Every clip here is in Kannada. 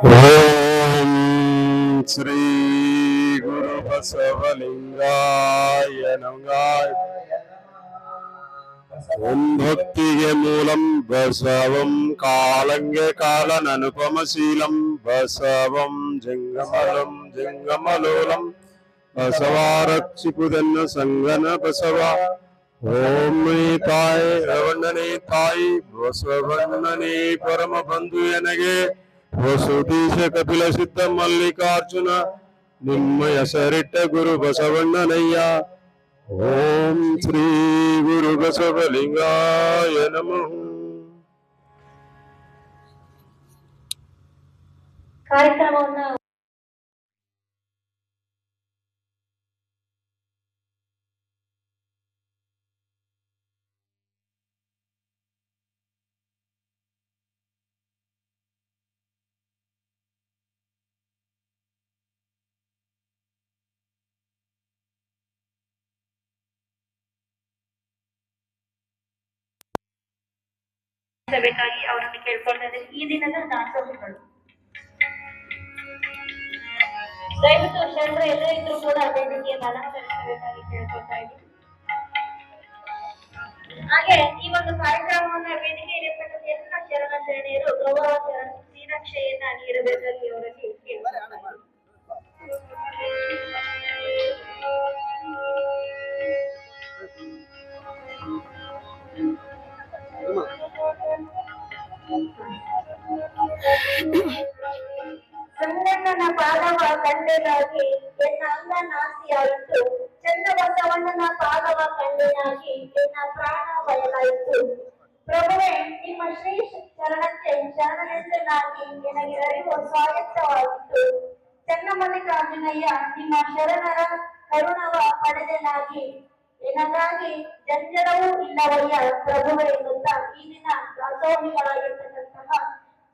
ಓಂ ಶ್ರೀ ಗುರು ಬಸವಲಿಂಗಾಯ ನಮಃ. ಓಂ ಭಕ್ತಿಗೆ ಮೂಲಂ ಬಸವಂ ಕಾಲಂಗೆ ಕಾಲನನುಪಮಶೀಲಂ ಬಸವಂ ಜಂಗಮಲಂ ಜಂಗಮಲೋಲಂ ಬಸವಾರಕ್ಷಿಪುದನ್ನ ಸಂಗನ ಬಸವ. ಓಂ ತಾಯಿ ರವಣ್ಣನೇ ತಾಯಿ ಬಸವಣ್ಣನೇ ಪರಮ ಬಂಧು ಎನಗೆ ವಸುದೀಶ ಕಪಿಲ ಸಿದ್ಧ ಮಲ್ಲಿಕಾರ್ಜುನ ನಿಮ್ಮ ಹೆಸರಿಟ್ಟ ಗುರು ಬಸವಣ್ಣನಯ್ಯ. ಓಂ ಶ್ರೀ ಗುರು ಬಸವಲಿಂಗಾಯ ನಮಃ. ಕಾರ್ಯಕ್ರಮವನ್ನು ಬೇಕಾಗಿ ಅವರನ್ನು ಕೇಳ್ಕೊಳ್ತಾ ಇದ್ದೇನೆ. ಈ ದಿನದ ದಾಸೋಹಿಗಳು ದಯವಿಟ್ಟು ಶರಣರು ಎಲ್ಲೇ ಇದ್ರು ಕೂಡ ವೇದಿಕೆಯನ್ನು ಅಲಂಕರಿಸಬೇಕಾಗಿ ಕೇಳ್ಕೊಳ್ತಾ ಇದ್ದೀನಿ. ಹಾಗೆ ಈ ಒಂದು ಕಾರ್ಯಕ್ರಮವನ್ನ ವೇದಿಕೆಯಲ್ಲಿರ್ತಕ್ಕಂಥ ಎಲ್ಲ ಶರಣ ಶರಣೆಯರು ಗೌರವ ಶ್ರೀರಕ್ಷೆಯನ್ನ ನೀಡಬೇಕಾಗಿ ಅವರಲ್ಲಿ ಕೇಳ್ಕೊಳ್ತಾ ಇದ್ದೀನಿ. ಸಂಗಣ್ಣನ ಪಾದವ ಕಂಡೆನಾಗಿ ಎನ್ನ ಅಂಗ ನಾಸ್ತಿಯಾಯಿತು, ಚಂದ ಬಸವಣ್ಣನ ಪಾದವ ಕಂಡೆನಾಗಿ ಎನ್ನ ಪ್ರಾಣ ಬಯಲಾಯಿತು. ಪ್ರಭುವೇ, ನಿಮ್ಮ ಶ್ರೀ ಶರಣಕ್ಕೆ ಶರಣನೆಂದನಾಗಿ ನನಗೆ ಅರಿವು ಸ್ವಾಯತ್ತವಾಗಿತ್ತು. ಚನ್ನಮಲ್ಲಿಕಾರ್ಜುನಯ್ಯ, ನಿಮ್ಮ ಶರಣರ ಕರುಣವ ಪಡೆದನಾಗಿ ಎನಗಾಗಿ ಜಂಜಡವೂ ಇಲ್ಲವಯ್ಯ ಪ್ರಭುವೇ ಎನ್ನುತ್ತಾ ಈ ದಿನ ದಾಸೋಹಿಗಳಾಗಿರ್ತಕ್ಕಂತಹ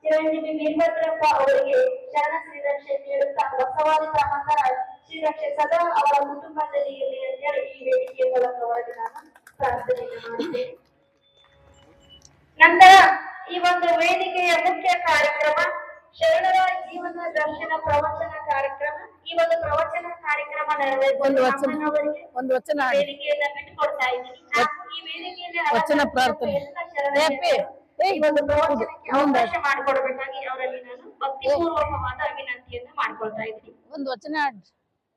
ಚಿರಂಜೀವಿ ವೀರಭದ್ರಪ್ಪ ಅವರಿಗೆ ಶರಣ ಶ್ರೀರಕ್ಷೆ ನೀಡುತ್ತಾ ಬಸವಾದಿ ಗ್ರಾಮಸ್ಥರ ಶ್ರೀರಕ್ಷೆ ಸದಾ ಅವರ ಕುಟುಂಬದಲ್ಲಿ ಇರಲಿ ಅಂತೇಳಿ ಈ ವೇದಿಕೆಯ ಮೂಲಕ ಅವರಿಗೆ ನಾನು ಪ್ರಾರ್ಥನೆಯನ್ನು ಮಾಡಿದ್ದೇನೆ. ನಂತರ ಈ ಒಂದು ವೇದಿಕೆಯ ಮುಖ್ಯ ಕಾರ್ಯಕ್ರಮ ಶರಣರ ಜೀವನ ದರ್ಶನ ಪ್ರವಚನ ಕಾರ್ಯಕ್ರಮ. ಈ ಒಂದು ಪ್ರವಚನ ಕಾರ್ಯಕ್ರಮ ನೆರವೇರಿಸುವವರಿಗೆ ವೇದಿಕೆಯನ್ನ ಬಿಟ್ಟುಕೊಡ್ತಾ ಇದ್ದೀನಿ. ಈ ವೇದಿಕೆಯಲ್ಲಿ ಒಂದು ಪ್ರವಚನಕ್ಕೆ ಅವಕಾಶ ಮಾಡಿಕೊಡ್ಬೇಕಾಗಿ ಅವರಲ್ಲಿ ನಾನು ಭಕ್ತಿಪೂರ್ವಕವಾದ ವಿನಂತಿಯನ್ನ ಮಾಡ್ಕೊಳ್ತಾ ಇದ್ದೀನಿ. ಒಂದು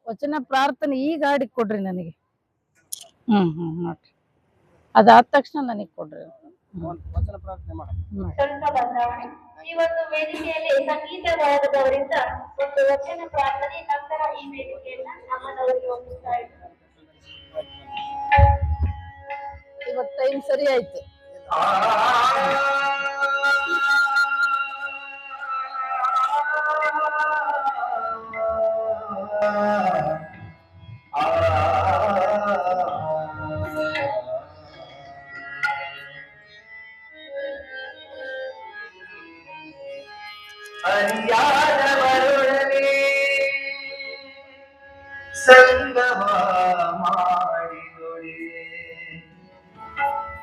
ವಚನ ಪ್ರಾರ್ಥನೆ ಈಗ ಹಾಡಿ ಕೊಡ್ರಿ ನನಗೆ. ನೋಡ್ರಿ, ಅದಾದ ತಕ್ಷಣ ನನಗೆ ಕೊಡ್ರಿ. ಸ್ವಲ್ಪ ಬದಲಾವಣೆ. ಈ ಒಂದು ವೇದಿಕೆಯಲ್ಲಿ ಸಂಗೀತ ಗಾಯಕದವರಿಂದ ಒಂದು ವಚನ ಪ್ರಾರ್ಥನೆ, ನಂತರ ಈ ವೇದಿಕೆಯನ್ನ ನಮ್ಮನವರಿಗೆ ಒಪ್ಪಿಸ್ತಾ ಇದ್ದಾರೆ. ಇವತ್ತು ಟೈಮ್ ಸರಿ ಆಯ್ತು. ಅರಿಯಾದವರೊಡನೆ ಸಂಗಮ ಮಾಡಿದೊಡೆ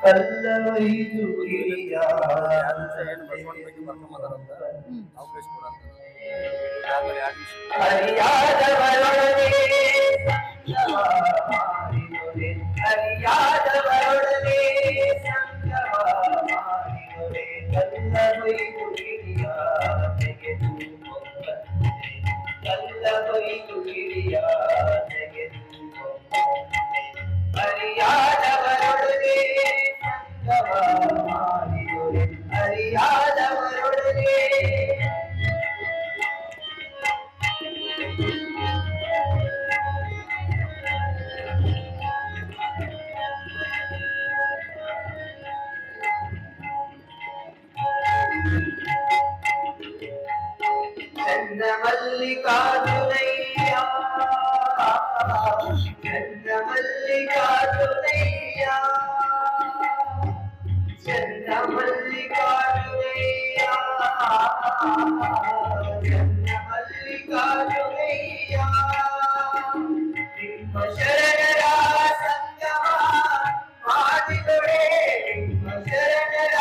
ಕಲ್ಲವೈದು ಕಿರಿಯ ಅರಿಯಾದವರೊಡನೆ ಮಾಡಿದೊಡೆ ಅರಿಯಾದವರೊಡನೆ ಸಂಗಮ ಮಾಡಿದೊಡೆ ಕಲ್ಲವೈದು ಕಿರಿಯ ತೆಗೆದು ಕಲ್ಲವೈದು ಕಿರಿಯ ತೆಗೆದು ಅರಿಯಾದವರೊಡನೆ ಸಂಗಮ ಮಾಡಿದೊಡೆ ಅರಿಯಾದವರೊಡನೆ ಚಂದ್ರಮಲ್ಲಿಕಾರ್ಜುನಯ್ಯ ಚಂದ್ರಮಲ್ಲಿಕಾರ್ಜುನಯ್ಯ ಚಂದ್ರಮಲ್ಲಿಕಾರ್ಜುನಯ್ಯ ಚಂದ್ರಮಲ್ಲಿಕಾರ್ಜುನಯ್ಯ ನಿಮ್ಮ ಶರಣರ ಸಂಗಮ ಮಾಡಿದೊಡೆ ನಿಮ್ಮ ಶರಣರ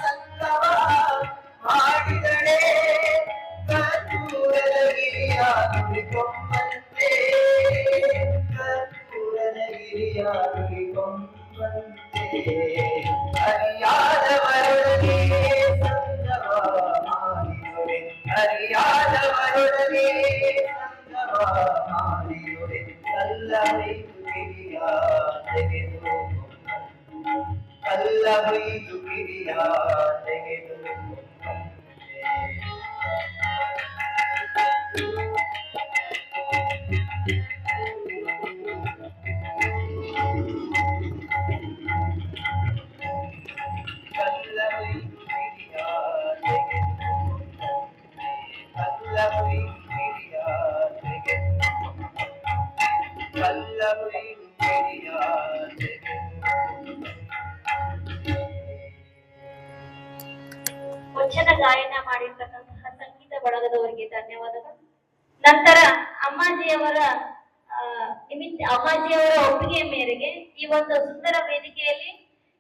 ಸಂಗಮ ಮಾಡಿದೊಡೆ ಅರಿಯಾದವರೊಡನೆ ಸಂಗಮ ಮಾಡಿರುವೆ ಅರಿಯಾದವರೊಡನೆ ಸಂಗಮ ಮಾಡಿರುವೆ ಕಲ್ಲವೈದು ಕಿಡಿಯ ತೆಗೆದು ಕಲ್ಲವೈದು ಕಿಡಿಯ ತೆಗೆದು ವಚನ ಗಾಯನ ಮಾಡಿರ್ತಕ್ಕಂತಹ ಸಂಗೀತ ಬಳಗದವರಿಗೆ ಧನ್ಯವಾದಗಳು. ನಂತರ ಅಮ್ಮಾಜಿಯವರ ಅಮ್ಮಾಜಿಯವರ ಒಪ್ಪಿಗೆ ಮೇರೆಗೆ ಈ ಒಂದು ಸುಂದರ ವೇದಿಕೆಯಲ್ಲಿ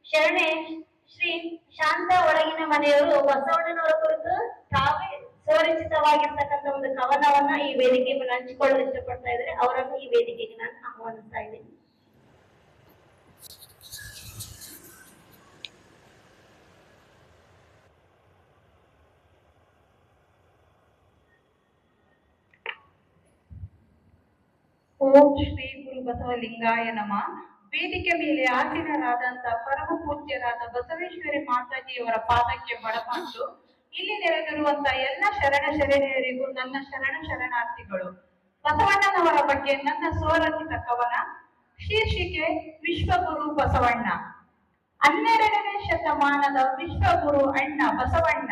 ಶರಣೆ ಶ್ರೀ ಶಾಂತ ಒಳಗಿನ ಮನೆಯವರು ಬಸವಣ್ಣನವರ ಕುರಿತು ತಾವೇ ಸ್ವರಚಿತವಾಗಿರ್ತಕ್ಕಂಥ ಒಂದು ಕವನವನ್ನ ಈ ವೇದಿಕೆ ಮೇಲೆ ಹಂಚಿಕೊಳ್ಳಲು ಇಷ್ಟಪಡ್ತಾ ಇದ್ದಾರೆ. ಅವರನ್ನು ಈ ವೇದಿಕೆಗೆ ನಾನು ಆಹ್ವಾನಿಸ್ತಾ ಇದ್ದೀನಿ. ಓಂ ಶ್ರೀ ಗುರು ಬಸವಲಿಂಗಾಯ ನಮಃ. ವೇದಿಕೆ ಮೇಲೆ ಆಸೀನರಾದಂತ ಪರಮ ಪೂಜ್ಯರಾದ ಬಸವೇಶ್ವರಿ ಮಾತಾಜಿಯವರ ಪಾದಕ್ಕೆ ಬಡಮಾಡು. ಇಲ್ಲಿ ನೆರೆದಿರುವಂತ ಎಲ್ಲ ಶರಣರಿಗೂ ನನ್ನ ಶರಣಾರ್ಥಿಗಳು. ಬಸವಣ್ಣನವರ ಬಗ್ಗೆ ನನ್ನ ಸ್ವರಚಿತ ಕವನ. ಶೀರ್ಷಿಕೆ ವಿಶ್ವಗುರು ಬಸವಣ್ಣ. 12ನೇ ಶತಮಾನದ ವಿಶ್ವಗುರು ಅಣ್ಣ ಬಸವಣ್ಣ,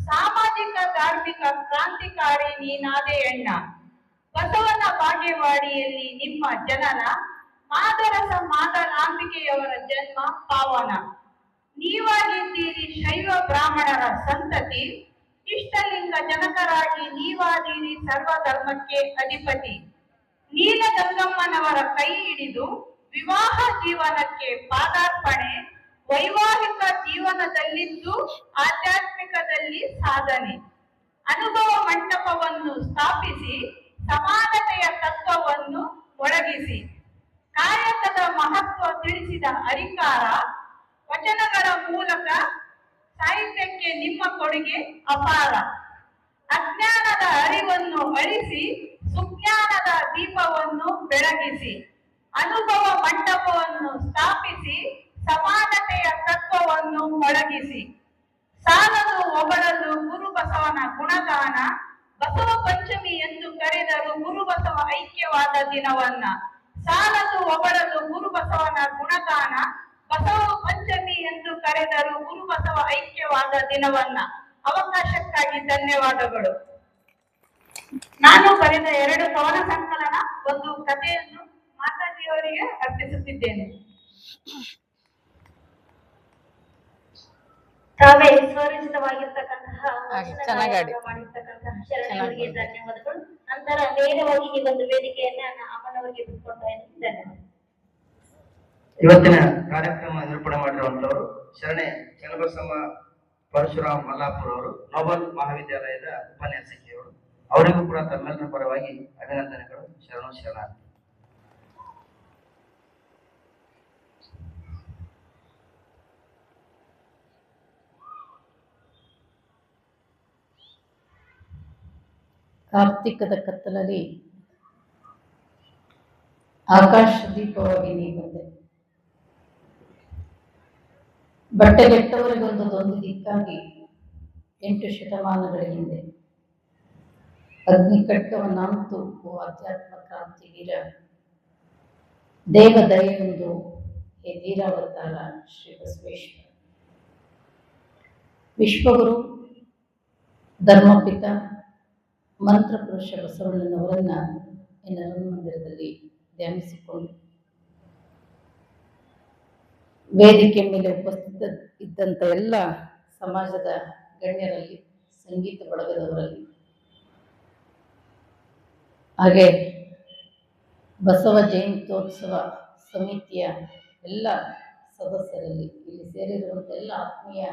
ಸಾಮಾಜಿಕ ಧಾರ್ಮಿಕ ಕ್ರಾಂತಿಕಾರಿ ನೀನಾದೆ ಅಣ್ಣ. ಬಸವನ ಬಾಗೇವಾಡಿಯಲ್ಲಿ ನಿಮ್ಮ ಜನನ, ಮಾದರಸ ಮಾದರಾಂಬಿಕೆಯವರ ಜನ್ಮ ಪಾವನ. ನೀವಾಗಿದ್ದೀರಿ ಶೈವ ಬ್ರಾಹ್ಮಣರ ಸಂತತಿ, ಇಷ್ಟಲಿಂಗ ಜನಕರಾಗಿ ನೀವಾದೀರಿ ಸರ್ವಧರ್ಮಕ್ಕೆ ಅಧಿಪತಿ. ನೀಲಗಂಗಮ್ಮನವರ ಕೈ ಹಿಡಿದು ವಿವಾಹ ಜೀವನಕ್ಕೆ ಪಾದಾರ್ಪಣೆ, ವೈವಾಹಿಕ ಜೀವನದಲ್ಲಿದ್ದು ಆಧ್ಯಾತ್ಮಿಕದಲ್ಲಿ ಸಾಧನೆ. ಅನುಭವ ಮಂಟಪವನ್ನು ಸ್ಥಾಪಿಸಿ ಸಮಾನತೆಯ ತತ್ವವನ್ನು ಒಳಗಿಸಿ, ಕಾಯಕದ ಮಹತ್ವ ತಿಳಿಸಿದ ಅಧಿಕಾರ, ವಚನಗಳ ಮೂಲಕ ಸಾಹಿತ್ಯಕ್ಕೆ ನಿಮ್ಮ ಕೊಡುಗೆ ಅಪಾರ. ಅಜ್ಞಾನದ ಅರಿವನ್ನು ಅಳಿಸಿ ಸುಜ್ಞಾನದ ದೀಪವನ್ನು ಬೆಳಗಿಸಿ, ಅನುಭವ ಮಂಟಪವನ್ನು ಸ್ಥಾಪಿಸಿ ಸಮಾನತೆಯ ತತ್ವವನ್ನು ಒಳಗಿಸಿ. ಸಾಲದು ಹೊಗಳಲು ಗುರು ಬಸವನ ಗುಣಗಾನ, ಬಸವ ಪಂಚಮಿ ಎಂದು ಕರೆದರು ಗುರು ಬಸವ ಐಕ್ಯವಾದ ದಿನವನ್ನ. ಸಾಲದು ಹೊಗಳಲು ಗುರು ಬಸವನ ಗುಣಗಾನ, ಬಸವ ಪಂಚಮಿ ಎಂದು ಕರೆದರು ಗುರು ಬಸವ ಐಕ್ಯವಾದ ದಿನವನ್ನ. ಅವಕಾಶಕ್ಕಾಗಿ ಧನ್ಯವಾದಗಳು. ನಾನು ಬರೆದ 2 ಕವನ ಸಂಕಲನ, ಒಂದು ಕಥೆಯನ್ನು ಮಾತಾಜಿಯವರಿಗೆ ಅರ್ಪಿಸುತ್ತಿದ್ದೇನೆ. ತಾವೇ ಸ್ವರಚಿತವಾಗಿರ್ತಕ್ಕಂತಹ ಚೆನ್ನಾಗಾಡಿ. ಮಾಡಿರ್ತಕ್ಕಂತಹ ಶರಣರಿಗೆ ಧನ್ಯವಾದಗಳು. ನಂತರ ನೇರವಾಗಿ ಈ ಒಂದು ವೇದಿಕೆಯನ್ನ ಅಮ್ಮನವರಿಗೆ ಬಿಟ್ಕೊಡ್ತಾ ಇದ್ದೀನಿ. ಧನ್ಯವಾದ. ಇವತ್ತಿನ ಕಾರ್ಯಕ್ರಮ ನಿರೂಪಣೆ ಮಾಡಿರುವಂತವರು ಶರಣೆ ಚನ್ನಬಸವ ಪರಶುರಾಮ್ ಮಲ್ಲಾಪುರ ಅವರು, ನೋಬಲ್ ಮಹಾವಿದ್ಯಾಲಯದ ಉಪನ್ಯಾಸಕಿಯವರು. ಅವರಿಗೂ ಕೂಡ ತಮ್ಮೆಲ್ಲರ ಪರವಾಗಿ ಅಭಿನಂದನೆಗಳು. ಶರಣಾರ್ಥಿ. ಕಾರ್ತಿಕದ ಕತ್ತಲಲ್ಲಿ ಆಕಾಶ ದೀಪವಾಗಿ ನೀ ಬಂದೆ. ಬಟ್ಟೆಗೆಟ್ಟವರಿಗೊಂದು ದಿಕ್ಕಾಗಿ 8 ಶತಮಾನಗಳ ಹಿಂದೆ ಅಗ್ನಿ ಖಡ್ಗವನ್ನಾಂತು ಓ ಆಧ್ಯಾತ್ಮ ಕ್ರಾಂತಿ ವೀರ, ದೇವ ದಯೆಯೊಂದು ಹೇ ಧೀರಾವತಾರ ಶ್ರೀ ಬಸವೇಶ್ವರ. ವಿಶ್ವಗುರು ಧರ್ಮಪಿತ ಮಂತ್ರಪುರುಷ ಬಸವಣ್ಣನವರನ್ನ ಈ ಮಂದಿರದಲ್ಲಿ ಧ್ಯಾನಿಸಿಕೊಂಡು ವೇದಿಕೆ ಮೇಲೆ ಉಪಸ್ಥಿತ ಇದ್ದಂಥ ಎಲ್ಲ ಸಮಾಜದ ಗಣ್ಯರಲ್ಲಿ, ಸಂಗೀತ ಬಳಗದವರಲ್ಲಿ, ಹಾಗೆ ಬಸವ ಜಯಂತ್ಯೋತ್ಸವ ಸಮಿತಿಯ ಎಲ್ಲ ಸದಸ್ಯರಲ್ಲಿ, ಇಲ್ಲಿ ಸೇರಿರುವಂಥ ಎಲ್ಲ ಆತ್ಮೀಯ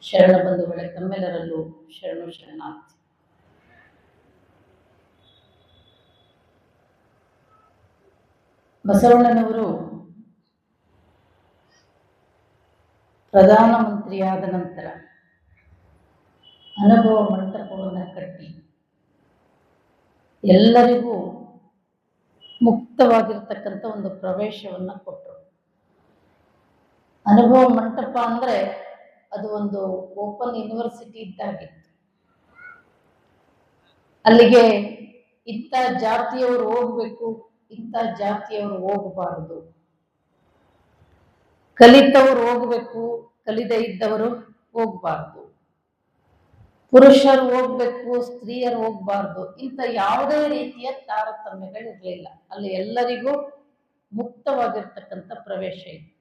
ಶರಣ ಬಂಧುಗಳೇ, ತಮ್ಮೆಲ್ಲರಲ್ಲೂ ಶರಣಾರ್ಥಿ. ಬಸವಣ್ಣನವರು ಪ್ರಧಾನಮಂತ್ರಿಯಾದ ನಂತರ ಅನುಭವ ಮಂಟಪವನ್ನು ಕಟ್ಟಿ ಎಲ್ಲರಿಗೂ ಮುಕ್ತವಾಗಿರ್ತಕ್ಕಂಥ ಒಂದು ಪ್ರವೇಶವನ್ನು ಕೊಟ್ಟರು. ಅನುಭವ ಮಂಟಪ ಅಂದರೆ ಅದು ಒಂದು ಓಪನ್ ಯೂನಿವರ್ಸಿಟಿ ಇದ್ದಾಗಿತ್ತು. ಅಲ್ಲಿಗೆ ಇಂಥ ಜಾತಿಯವರು ಹೋಗ್ಬೇಕು, ಇಂಥ ಜಾತಿಯವರು ಹೋಗಬಾರದು, ಕಲಿತವರು ಹೋಗ್ಬೇಕು, ಕಲಿದೇ ಇದ್ದವರು ಹೋಗ್ಬಾರ್ದು, ಪುರುಷರು ಹೋಗ್ಬೇಕು, ಸ್ತ್ರೀಯರು ಹೋಗ್ಬಾರ್ದು, ಇಂಥ ಯಾವುದೇ ರೀತಿಯ ತಾರತಮ್ಯಗಳಿರಲಿಲ್ಲ. ಅಲ್ಲಿ ಎಲ್ಲರಿಗೂ ಮುಕ್ತವಾಗಿರ್ತಕ್ಕಂಥ ಪ್ರವೇಶ ಇತ್ತು.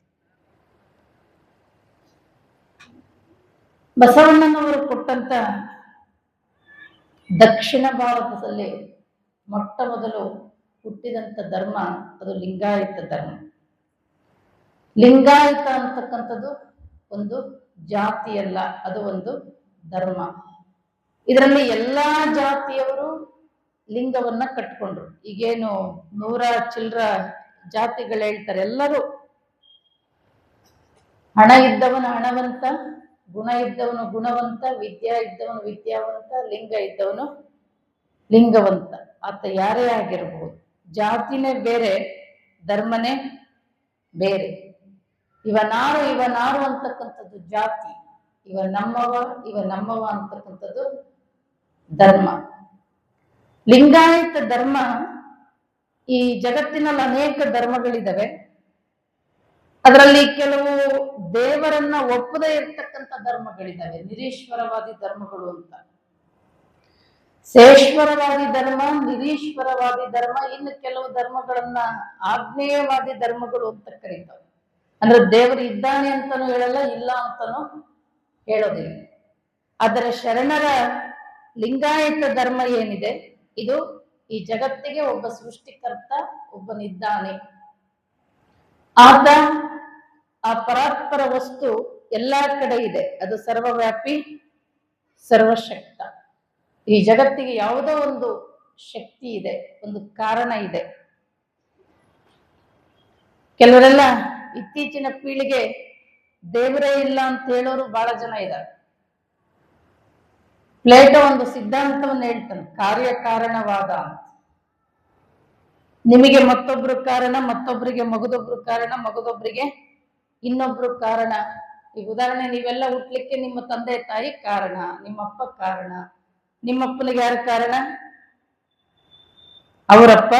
ಬಸವಣ್ಣನವರು ಕೊಟ್ಟಂತ ದಕ್ಷಿಣ ಭಾರತದಲ್ಲಿ ಮೊಟ್ಟ ಮೊದಲು ಹುಟ್ಟಿದಂಥ ಧರ್ಮ ಅದು ಲಿಂಗಾಯತ ಧರ್ಮ. ಲಿಂಗಾಯತ ಅಂತಕ್ಕಂಥದ್ದು ಒಂದು ಜಾತಿಯಲ್ಲ, ಅದು ಒಂದು ಧರ್ಮ. ಇದರಲ್ಲಿ ಎಲ್ಲಾ ಜಾತಿಯವರು ಲಿಂಗವನ್ನ ಕಟ್ಕೊಂಡ್ರು. ಈಗೇನು 100 ಚಿಲ್ರ ಜಾತಿಗಳು ಹೇಳ್ತಾರೆ, ಎಲ್ಲರೂ ಹಣ ಇದ್ದವನು ಹಣವಂತ, ಗುಣ ಇದ್ದವನು ಗುಣವಂತ, ವಿದ್ಯಾ ಇದ್ದವನು ವಿದ್ಯಾವಂತ, ಲಿಂಗ ಇದ್ದವನು ಲಿಂಗವಂತ. ಆತ ಯಾರೇ ಆಗಿರಬಹುದು, ಜಾತಿನೇ ಬೇರೆ, ಧರ್ಮನೇ ಬೇರೆ. ಇವನಾರು ಅಂತಕ್ಕಂಥದ್ದು ಜಾತಿ, ಇವ ನಮ್ಮವ ಅಂತಕ್ಕಂಥದ್ದು ಧರ್ಮ. ಲಿಂಗಾಯತ ಧರ್ಮ, ಈ ಜಗತ್ತಿನಲ್ಲಿ ಅನೇಕ ಧರ್ಮಗಳಿದಾವೆ. ಅದರಲ್ಲಿ ಕೆಲವು ದೇವರನ್ನ ಒಪ್ಪದೇ ಇರ್ತಕ್ಕಂಥ ಧರ್ಮಗಳಿದಾವೆ, ನಿರೀಶ್ವರವಾದಿ ಧರ್ಮಗಳು ಅಂತ. ಸೇಶ್ವರವಾದಿ ಧರ್ಮ, ನಿರೀಶ್ವರವಾದಿ ಧರ್ಮ, ಇನ್ನು ಕೆಲವು ಧರ್ಮಗಳನ್ನ ಆಗ್ನೇಯವಾದಿ ಧರ್ಮಗಳು ಅಂತ ಕರೀತಾವೆ. ಅಂದ್ರೆ ದೇವರು ಇದ್ದಾನೆ ಅಂತಾನು ಹೇಳಲ್ಲ, ಇಲ್ಲ ಅಂತಾನು ಹೇಳೋದಿಲ್ಲ. ಆದರೆ ಶರಣರ ಲಿಂಗಾಯತ ಧರ್ಮ ಏನಿದೆ, ಇದು ಈ ಜಗತ್ತಿಗೆ ಒಬ್ಬ ಸೃಷ್ಟಿಕರ್ತ ಒಬ್ಬನಿದ್ದಾನೆ, ಆತ ಆ ಪರಾತ್ಪರ ವಸ್ತು ಎಲ್ಲಾ ಕಡೆ ಇದೆ, ಅದು ಸರ್ವವ್ಯಾಪಿ ಸರ್ವಶಕ್ತ. ಈ ಜಗತ್ತಿಗೆ ಯಾವುದೋ ಒಂದು ಶಕ್ತಿ ಇದೆ, ಒಂದು ಕಾರಣ ಇದೆ. ಕೆಲವರೆಲ್ಲ ಇತ್ತೀಚಿನ ಪೀಳಿಗೆ ದೇವರೇ ಇಲ್ಲ ಅಂತ ಹೇಳೋರು ಬಹಳ ಜನ ಇದ್ದಾರೆ. ಪ್ಲೇಟೋ ಒಂದು ಸಿದ್ಧಾಂತವನ್ನು ಹೇಳ್ತಾನೆ, ಕಾರ್ಯಕಾರಣವಾದ ಅಂತ. ನಿಮಗೆ ಮತ್ತೊಬ್ರು ಕಾರಣ, ಮತ್ತೊಬ್ಬರಿಗೆ ಮಗದೊಬ್ರು ಕಾರಣ, ಮಗದೊಬ್ಬರಿಗೆ ಇನ್ನೊಬ್ರು ಕಾರಣ. ಈಗ ಉದಾಹರಣೆ, ನೀವೆಲ್ಲ ಹುಟ್ಲಿಕ್ಕೆ ನಿಮ್ಮ ತಂದೆ ತಾಯಿ ಕಾರಣ, ನಿಮ್ಮಪ್ಪ ಕಾರಣ. ನಿಮ್ಮಪ್ಪನಿಗೆ ಯಾರು ಕಾರಣ? ಅವರಪ್ಪ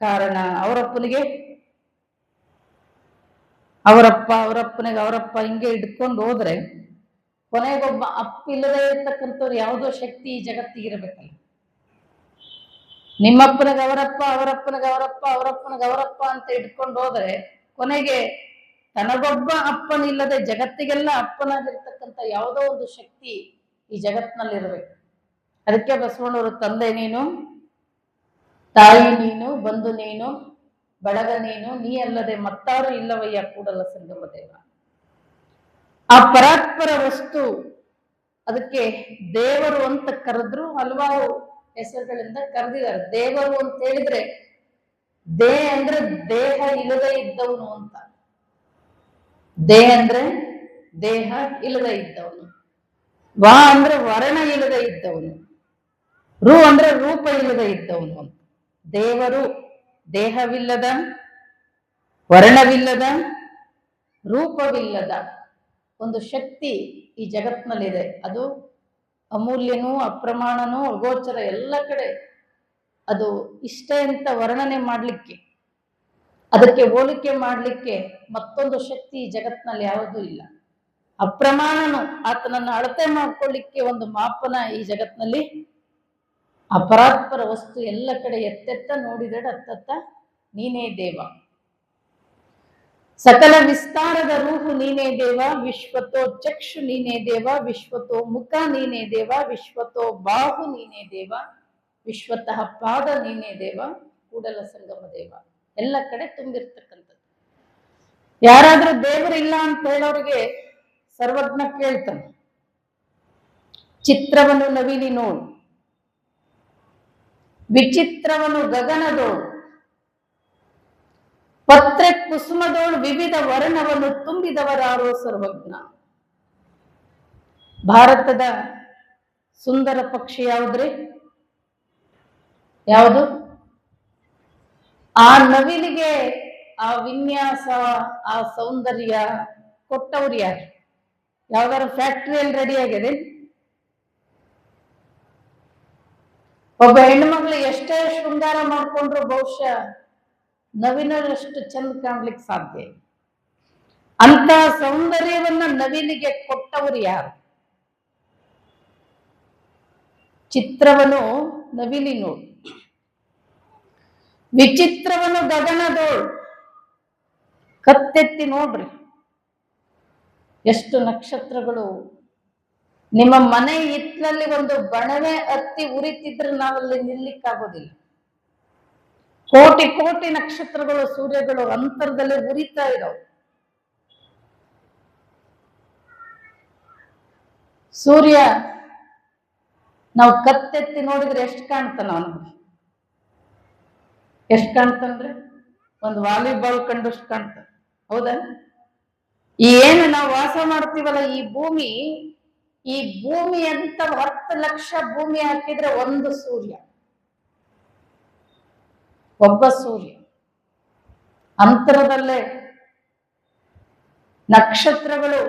ಕಾರಣ. ಅವರಪ್ಪನಿಗೆ ಅವರಪ್ಪನಿಗೆ ಅವರಪ್ಪ, ಹಿಂಗೆ ಇಟ್ಕೊಂಡು ಹೋದ್ರೆ ಕೊನೆಗೊಬ್ಬ ಅಪ್ಪ ಇಲ್ಲದೆ ಇರ್ತಕ್ಕಂಥವ್ರು ಯಾವುದೋ ಶಕ್ತಿ ಈ ಜಗತ್ತಿಗೆ ಇರಬೇಕಲ್ಲ. ನಿಮ್ಮಪ್ಪನಿಗೆ ಅವರಪ್ಪ, ಅವರಪ್ಪನಿಗೆ ಅವರಪ್ಪ, ಅವರಪ್ಪನಿಗೆ ಅವರಪ್ಪ ಅಂತ ಇಟ್ಕೊಂಡು ಹೋದ್ರೆ ಕೊನೆಗೆ ತನಗೊಬ್ಬ ಅಪ್ಪನಿಲ್ಲದೆ ಜಗತ್ತಿಗೆಲ್ಲ ಅಪ್ಪನಾಗಿರ್ತಕ್ಕಂಥ ಯಾವುದೋ ಒಂದು ಶಕ್ತಿ ಈ ಜಗತ್ತಿನಲ್ಲಿ ಇರಬೇಕು. ಅದಕ್ಕೆ ಬಸವಣ್ಣವರು ತಂದೆ ನೀನು, ತಾಯಿ ನೀನು, ಬಂಧು ನೀನು, ಬಳಗ ನೀನು, ನೀ ಅಲ್ಲದೆ ಮತ್ತಾರು ಇಲ್ಲವಯ್ಯ ಕೂಡಲ ಸಂಗಮ ದೇವ. ಆ ಪರಾತ್ಪರ ವಸ್ತು, ಅದಕ್ಕೆ ದೇವರು ಅಂತ ಕರೆದ್ರು, ಹಲವಾರು ಹೆಸರುಗಳಿಂದ ಕರೆದಿದ್ದಾರೆ. ದೇವರು ಅಂತ ಹೇಳಿದ್ರೆ ಅಂದ್ರೆ ದೇಹ ಇಲ್ಲದೆ ಇದ್ದವನು ಅಂತ. ಅಂದ್ರೆ ದೇಹ ಇಲ್ಲದೆ ಇದ್ದವನು. ಅಂದ್ರೆ ವರ್ಣ ಇಲ್ಲದೆ ಇದ್ದವನು. ಅಂದ್ರೆ ರೂಪ ಇಲ್ಲದೆ ಇದ್ದವನು ಅಂತ. ದೇವರು ದೇಹವಿಲ್ಲದ, ವರ್ಣವಿಲ್ಲದ, ರೂಪವಿಲ್ಲದ ಒಂದು ಶಕ್ತಿ ಈ ಜಗತ್ತಿನಲ್ಲಿದೆ. ಅದು ಅಮೂಲ್ಯನೂ, ಅಪ್ರಮಾಣನೂ, ಅಗೋಚರ, ಎಲ್ಲ ಕಡೆ ಅದು ಇಷ್ಟ ಅಂತ ವರ್ಣನೆ ಮಾಡಲಿಕ್ಕೆ, ಅದಕ್ಕೆ ಹೋಲಿಕೆ ಮಾಡಲಿಕ್ಕೆ ಮತ್ತೊಂದು ಶಕ್ತಿ ಈ ಜಗತ್ತಿನಲ್ಲಿ ಯಾವುದೂ ಇಲ್ಲ. ಅಪ್ರಮಾಣನು, ಆತನನ್ನು ಅಳತೆ ಮಾಡ್ಕೊಳ್ಳಿಕ್ಕೆ ಒಂದು ಮಾಪನ ಈ ಜಗತ್ತಿನಲ್ಲಿ ಅಪರಾತ್ಪರ ವಸ್ತು ಎಲ್ಲ ಕಡೆ ಎತ್ತೆತ್ತ ನೋಡಿದಡ ಅತ್ತತ್ತ ನೀನೇ ದೇವ. ಸಕಲ ವಿಸ್ತಾರದ ರೂಹು ನೀನೇ ದೇವ, ವಿಶ್ವತೋ ಚಕ್ಷು ನೀನೇ ದೇವ, ವಿಶ್ವತೋ ಮುಖ ನೀನೇ ದೇವ, ವಿಶ್ವತೋ ಬಾಹು ನೀನೇ ದೇವ, ವಿಶ್ವತಃ ಪಾದ ನೀನೇ ದೇವ, ಕೂಡಲ ಸಂಗಮ ದೇವ. ಎಲ್ಲ ಕಡೆ ತುಂಬಿರ್ತಕ್ಕಂಥದ್ದು. ಯಾರಾದ್ರೂ ದೇವರಿಲ್ಲ ಅಂತ ಹೇಳೋರಿಗೆ ಸರ್ವಜ್ಞ ಕೇಳ್ತಾನೆ, ಚಿತ್ರವನ್ನು ನವಿಲಿ ನೋಡು, ವಿಚಿತ್ರವನ್ನು ಗಗನದೋಡು, ಪತ್ರೆ ಕುಸುಮದೋಳು ವಿವಿಧ ವರ್ಣವನ್ನು ತುಂಬಿದವರಾರೋ ಸರ್ವಜ್ಞ. ಭಾರತದ ಸುಂದರ ಪಕ್ಷಿ ಯಾವುದ್ರಿ? ಯಾವುದು? ಆ ನವಿಲಿಗೆ ಆ ವಿನ್ಯಾಸ, ಆ ಸೌಂದರ್ಯ ಕೊಟ್ಟವ್ರು ಯಾರು? ಯಾವ್ದಾರ ಫ್ಯಾಕ್ಟ್ರಿಯಲ್ಲಿ ರೆಡಿ ಆಗಿದೆ? ಒಬ್ಬ ಹೆಣ್ಮಗಳು ಎಷ್ಟೇ ಶೃಂಗಾರ ಮಾಡ್ಕೊಂಡ್ರು ಬಹುಶಃ ನವಿನಷ್ಟು ಚಂದ ಕಾಣ್ಲಿಕ್ಕೆ ಸಾಧ್ಯ. ಅಂತ ಸೌಂದರ್ಯವನ್ನ ನವಿಲಿಗೆ ಕೊಟ್ಟವರು ಯಾರು? ಚಿತ್ರವನು ನವಿಲಿ ನೋಡು, ವಿಚಿತ್ರವನು ಗಗನದೋಳು. ಕತ್ತೆತ್ತಿ ನೋಡ್ರಿ, ಎಷ್ಟು ನಕ್ಷತ್ರಗಳು. ನಿಮ್ಮ ಮನೆ ಹಿತ್ತಲಲ್ಲಿ ಒಂದು ಬಣವೆ ಹತ್ತಿ ಉರಿತಿದ್ರೆ ನಾವಲ್ಲಿ ನಿಲ್ಲಿಕ್ಕಾಗೋದಿಲ್ಲ. ಕೋಟಿ ಕೋಟಿ ನಕ್ಷತ್ರಗಳು, ಸೂರ್ಯಗಳು ಅಂತರದಲ್ಲಿ ಉರಿತಾ ಇದಾವೆ. ಸೂರ್ಯ ನಾವು ಕತ್ತೆತ್ತಿ ನೋಡಿದ್ರೆ ಎಷ್ಟು ಕಾಣ್ತಾನ? ಅವನಿಗೆ ಎಷ್ಟು ಕಾಣ್ತಾನ್ರಿ? ಒಂದು ವಾಲಿಬಾಲ್ ಕಂಡಷ್ಟು ಕಾಣ್ತಾನೆ, ಹೌದಾ? ಈ ಏನು ನಾವು ವಾಸ ಮಾಡ್ತೀವಲ್ಲ ಈ ಭೂಮಿ ಅಂತ 10 ಲಕ್ಷ ಭೂಮಿ ಹಾಕಿದ್ರೆ ಒಂದು ಸೂರ್ಯ, ಒಬ್ಬ ಸೂರ್ಯ. ಅಂತರದಲ್ಲೇ ನಕ್ಷತ್ರಗಳು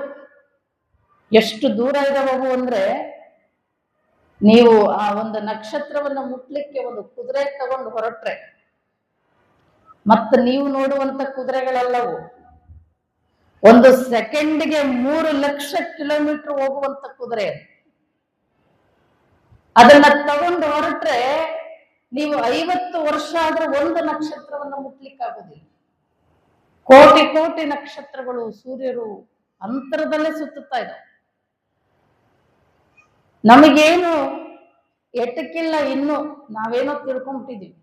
ಎಷ್ಟು ದೂರ ಇದಾವವು ಅಂದ್ರೆ, ನೀವು ಆ ಒಂದು ನಕ್ಷತ್ರವನ್ನ ಮುಟ್ಲಿಕ್ಕೆ ಒಂದು ಕುದುರೆ ತಗೊಂಡು ಹೊರಟ್ರೆ, ಮತ್ತೆ ನೀವು ನೋಡುವಂತ ಕುದುರೆಗಳೆಲ್ಲವು ಒಂದು ಸೆಕೆಂಡ್ಗೆ 3 ಲಕ್ಷ ಕಿಲೋಮೀಟರ್ ಹೋಗುವಂತ ಕುದುರೆ. ಅದನ್ನ ತಗೊಂಡು ಹೊರಟ್ರೆ ನೀವು 50 ವರ್ಷ ಆದ್ರೂ ಒಂದು ನಕ್ಷತ್ರವನ್ನ ಮುಟ್ಲಿಕ್ಕಾಗೋದಿಲ್ಲ. ಕೋಟಿ ಕೋಟಿ ನಕ್ಷತ್ರಗಳು, ಸೂರ್ಯರು ಅಂತರದಲ್ಲೇ ಸುತ್ತುತ್ತಾ ಇದ್ದಾವೆ. ನಮಗೇನು ಎಟಕಿಲ್ಲ, ಇನ್ನು ನಾವೇನೋ ತಿಳ್ಕೊಂಡ್ಬಿಟ್ಟಿದೀವಿ.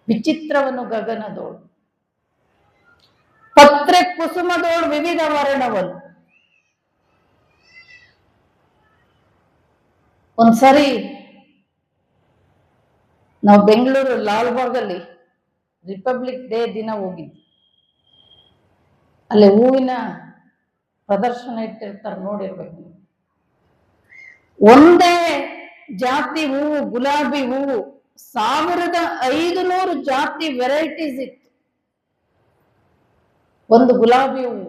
ವಿಚಿತ್ರವನ್ನು ಗಗನದೋಳು, ಪತ್ರೆ ಕುಸುಮದೋಳು ವಿವಿಧ ವರ್ಣವನ್ನು. ಒಂದ್ಸರಿ ನಾವು ಬೆಂಗಳೂರು ಲಾಲ್ಬಾಗಲ್ಲಿ ರಿಪಬ್ಲಿಕ್ ಡೇ ದಿನ ಹೋಗಿದ್ವಿ. ಅಲ್ಲಿ ಹೂವಿನ ಪ್ರದರ್ಶನ ಇಟ್ಟಿರ್ತಾರೆ, ನೋಡಿರ್ಬೇಕು. ಒಂದೇ ಜಾತಿ ಹೂವು, ಗುಲಾಬಿ ಹೂವು 1500 ಜಾತಿ ವೆರೈಟೀಸ್ ಇತ್ತು. ಒಂದು ಗುಲಾಬಿ ಹೂವು.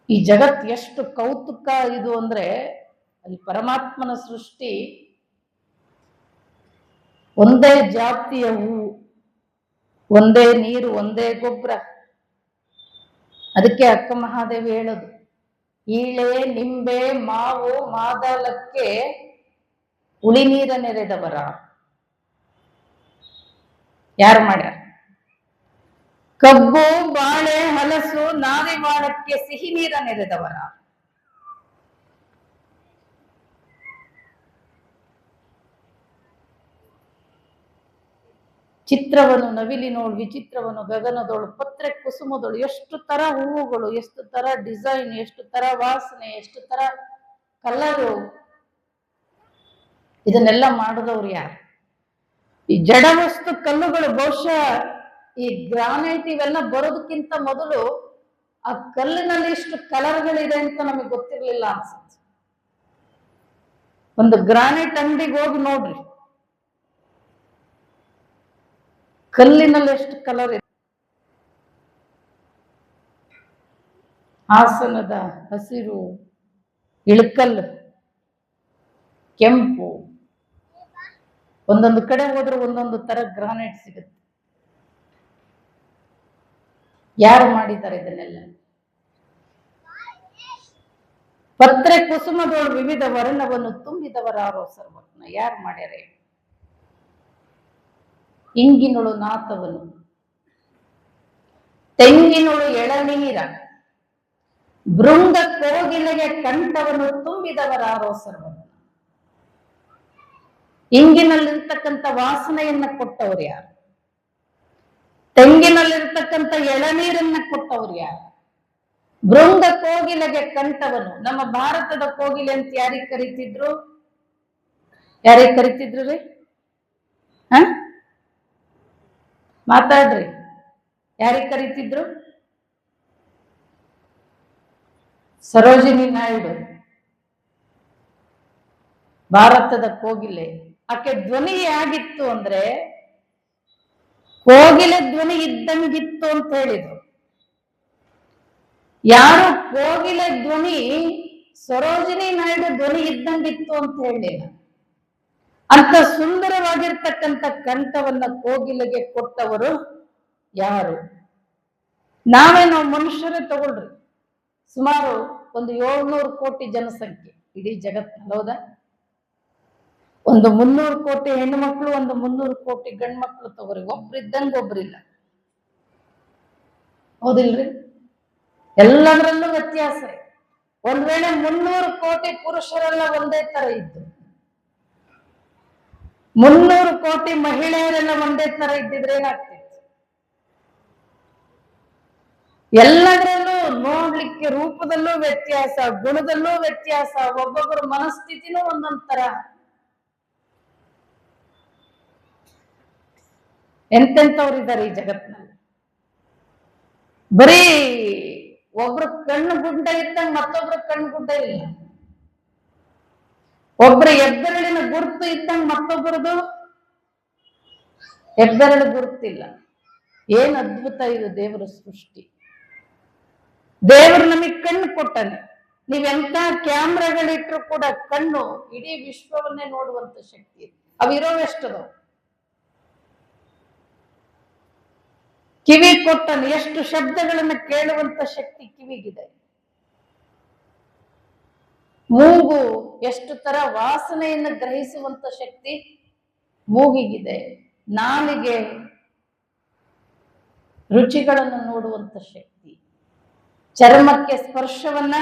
ಈ ಜಗತ್ ಎಷ್ಟು ಕೌತುಕ ಇದು ಅಂದ್ರೆ, ಅಲ್ಲಿ ಪರಮಾತ್ಮನ ಸೃಷ್ಟಿ. ಒಂದೇ ಜಾತಿಯ ಹೂವು, ಒಂದೇ ನೀರು, ಒಂದೇ ಗೊಬ್ಬರ. ಅದಕ್ಕೆ ಅಕ್ಕ ಮಹಾದೇವಿ ಹೇಳೋದು, ಈಳೆ ನಿಂಬೆ ಮಾವು ಮಾದಲಕ್ಕೆ ಉಳಿ ನೀರ ನೆರೆದವರ. ಯಾರು ಮಾಡ್ಯಾರ? ಕಬ್ಬು ಬಾಳೆ ಹಲಸು ನಾರಿವಾಳಕ್ಕೆ ಸಿಹಿ ನೀರ ನೆರೆದವರ. ಚಿತ್ರವನ್ನು ನವಿಲಿ ನೋಡು, ವಿಚಿತ್ರವನ್ನು ಗಗನದೋಳು, ಪತ್ರೆ ಕುಸುಮದೋಳು. ಎಷ್ಟು ತರ ಹೂವುಗಳು, ಎಷ್ಟು ತರ ಡಿಸೈನ್, ಎಷ್ಟು ತರ ವಾಸನೆ, ಎಷ್ಟು ತರ ಕಲರು. ಇದನ್ನೆಲ್ಲ ಮಾಡಿದವ್ರು ಯಾರು? ಈ ಜಡ ವಸ್ತು ಕಲ್ಲುಗಳು. ಬಹುಶಃ ಈ ಗ್ರಾನೈಟ್ ಇವೆಲ್ಲ ಬರೋದಕ್ಕಿಂತ ಮೊದಲು ಆ ಕಲ್ಲಿನಲ್ಲಿ ಇಷ್ಟು ಕಲರ್ಗಳಿದೆ ಅಂತ ನಮಗೆ ಗೊತ್ತಿರ್ಲಿಲ್ಲ ಅನ್ಸುತ್ತೆ. ಒಂದು ಗ್ರಾನೈಟ್ ಅಂಗಡಿಗೆ ಹೋಗಿ ನೋಡ್ರಿ, ಕಲ್ಲಿನಲ್ಲಿ ಎಷ್ಟು ಕಲರ್ ಇದೆ. ಹಾಸನದ ಹಸಿರು, ಇಳಕಲ್ಲು, ಕೆಂಪು, ಒಂದೊಂದು ಕಡೆ ಹೋದ್ರೆ ಒಂದೊಂದು ತರ ಗ್ರಾನೈಟ್ ಸಿಗುತ್ತೆ. ಯಾರು ಮಾಡಿದ್ದಾರೆ ಇದನ್ನೆಲ್ಲ? ಪತ್ರೆ ಕುಸುಮದೋಳು ವಿವಿಧ ವರ್ಣವನ್ನು ತುಂಬಿದವರಾರೋ ಸರ್ವಜ್ಞ. ಯಾರು ಮಾಡ್ಯಾರೆ? ಇಂಗಿನೊಳು ನಾಥವನು, ತೆಂಗಿನೊಳು ಎಳನೀರ, ಭೃಂಗ ಕೋಗಿಲೆಗೆ ಕಂಠವನ್ನು ತುಂಬಿದವರಾರೋ ಸರ್ವಜ್ಞ. ಇಂಗಿನಲ್ಲಿರ್ತಕ್ಕಂಥ ವಾಸನೆಯನ್ನ ಕೊಟ್ಟವರು ಯಾರು? ತೆಂಗಿನಲ್ಲಿರ್ತಕ್ಕಂಥ ಎಳನೀರನ್ನ ಕೊಟ್ಟವರು ಯಾರು? ಭೃಂಗ ಕೋಗಿಲೆಗೆ ಕಂಠವನು. ನಮ್ಮ ಭಾರತದ ಕೋಗಿಲೆ ಅಂತ ಯಾರಿಗೆ ಕರಿತಿದ್ರು? ಯಾರಿಗೆ ಕರಿತಿದ್ರು ರೀ? ಮಾತಾಡ್ರಿ, ಯಾರಿಗೆ ಕರಿತಿದ್ರು? ಸರೋಜಿನಿ ನಾಯ್ಡು ಭಾರತದ ಕೋಗಿಲೆ. ಆಕೆ ಧ್ವನಿ ಹೇಗಿತ್ತು ಅಂದ್ರೆ ಕೋಗಿಲೆ ಧ್ವನಿ ಇದ್ದಂಗಿತ್ತು ಅಂತ ಹೇಳಿದ್ರು. ಯಾರು ಕೋಗಿಲೆ ಧ್ವನಿ ಸರೋಜಿನಿ ನಾಯ್ಡು ಧ್ವನಿ ಇದ್ದಂಗಿತ್ತು ಅಂತ ಹೇಳಿಲ್ಲ. ಅಂತ ಸುಂದರವಾಗಿರ್ತಕ್ಕಂಥ ಕಂಠವನ್ನ ಕೋಗಿಲೆಗೆ ಕೊಟ್ಟವರು ಯಾರು? ನಾವೇನೋ ಮನುಷ್ಯರೇ ತಗೊಳ್ರಿ, ಸುಮಾರು ಒಂದು 700 ಕೋಟಿ ಜನಸಂಖ್ಯೆ ಇಡೀ ಜಗತ್ತಿನಲ್ಲಿ, ಹೌದಾ? ಒಂದು 300 ಕೋಟಿ ಹೆಣ್ಣು ಮಕ್ಕಳು, ಒಂದು 300 ಕೋಟಿ ಗಂಡು ಮಕ್ಕಳು ತಗೋರಿ, ಒಬ್ರಿದ್ದಂಗ ಒಬ್ರಿಲ್ಲ, ಹೌದಿಲ್ರಿ? ಎಲ್ಲದರಲ್ಲೂ ವ್ಯತ್ಯಾಸ. ಒಂದ್ ವೇಳೆ 300 ಕೋಟಿ ಪುರುಷರೆಲ್ಲ ಒಂದೇ ತರ ಇದ್ದು, 300 ಕೋಟಿ ಮಹಿಳೆಯರೆಲ್ಲ ಒಂದೇ ತರ ಇದ್ದಿದ್ರೆ ಏನಾಗ್ತಿತ್ತು? ಎಲ್ಲದರಲ್ಲೂ ನೋಡ್ಲಿಕ್ಕೆ ರೂಪದಲ್ಲೂ ವ್ಯತ್ಯಾಸ, ಗುಣದಲ್ಲೂ ವ್ಯತ್ಯಾಸ, ಒಬ್ಬೊಬ್ಬರ ಮನಸ್ಥಿತಿನೂ ಒಂದೊಂದ್ ತರ. ಎಂತೆಂಥವ್ರಿದ್ದಾರೆ ಈ ಜಗತ್ತಿನಲ್ಲಿ. ಬರೀ ಒಬ್ರು ಕಣ್ಣು ಗುಡ್ಡ ಇದ್ದಂಗ ಮತ್ತೊಬ್ರು ಕಣ್ಣು ಗುಡ್ಡ ಇಲ್ಲ, ಒಬ್ರ ಹೆಬ್ಬೆರಳಿನ ಗುರುತು ಇದ್ದಂಗ ಮತ್ತೊಬ್ಬರದು ಹೆಬ್ಬೆರಳು ಗುರುತಿಲ್ಲ. ಏನ್ ಅದ್ಭುತ ಇದು ದೇವರ ಸೃಷ್ಟಿ. ದೇವರು ನಮಗೆ ಕಣ್ಣು ಕೊಟ್ಟಾನೆ. ನೀವೆಂತ ಕ್ಯಾಮ್ರಾಗಳಿಟ್ರು ಕೂಡ ಕಣ್ಣು ಇಡೀ ವಿಶ್ವವನ್ನೇ ನೋಡುವಂತ ಶಕ್ತಿ ಅವಿರೋವೆಷ್ಟದು. ಕಿವಿ ಕೊಟ್ಟನು, ಎಷ್ಟು ಶಬ್ದಗಳನ್ನ ಕೇಳುವಂತ ಶಕ್ತಿ ಕಿವಿಗಿದೆ. ಮೂಗು ಎಷ್ಟು ತರ ವಾಸನೆಯನ್ನು ಗ್ರಹಿಸುವಂತ ಶಕ್ತಿ ಮೂಗಿಗಿದೆ. ನಾಲಿಗೆ ರುಚಿಗಳನ್ನು ನೋಡುವಂತ ಶಕ್ತಿ, ಚರ್ಮಕ್ಕೆ ಸ್ಪರ್ಶವನ್ನ,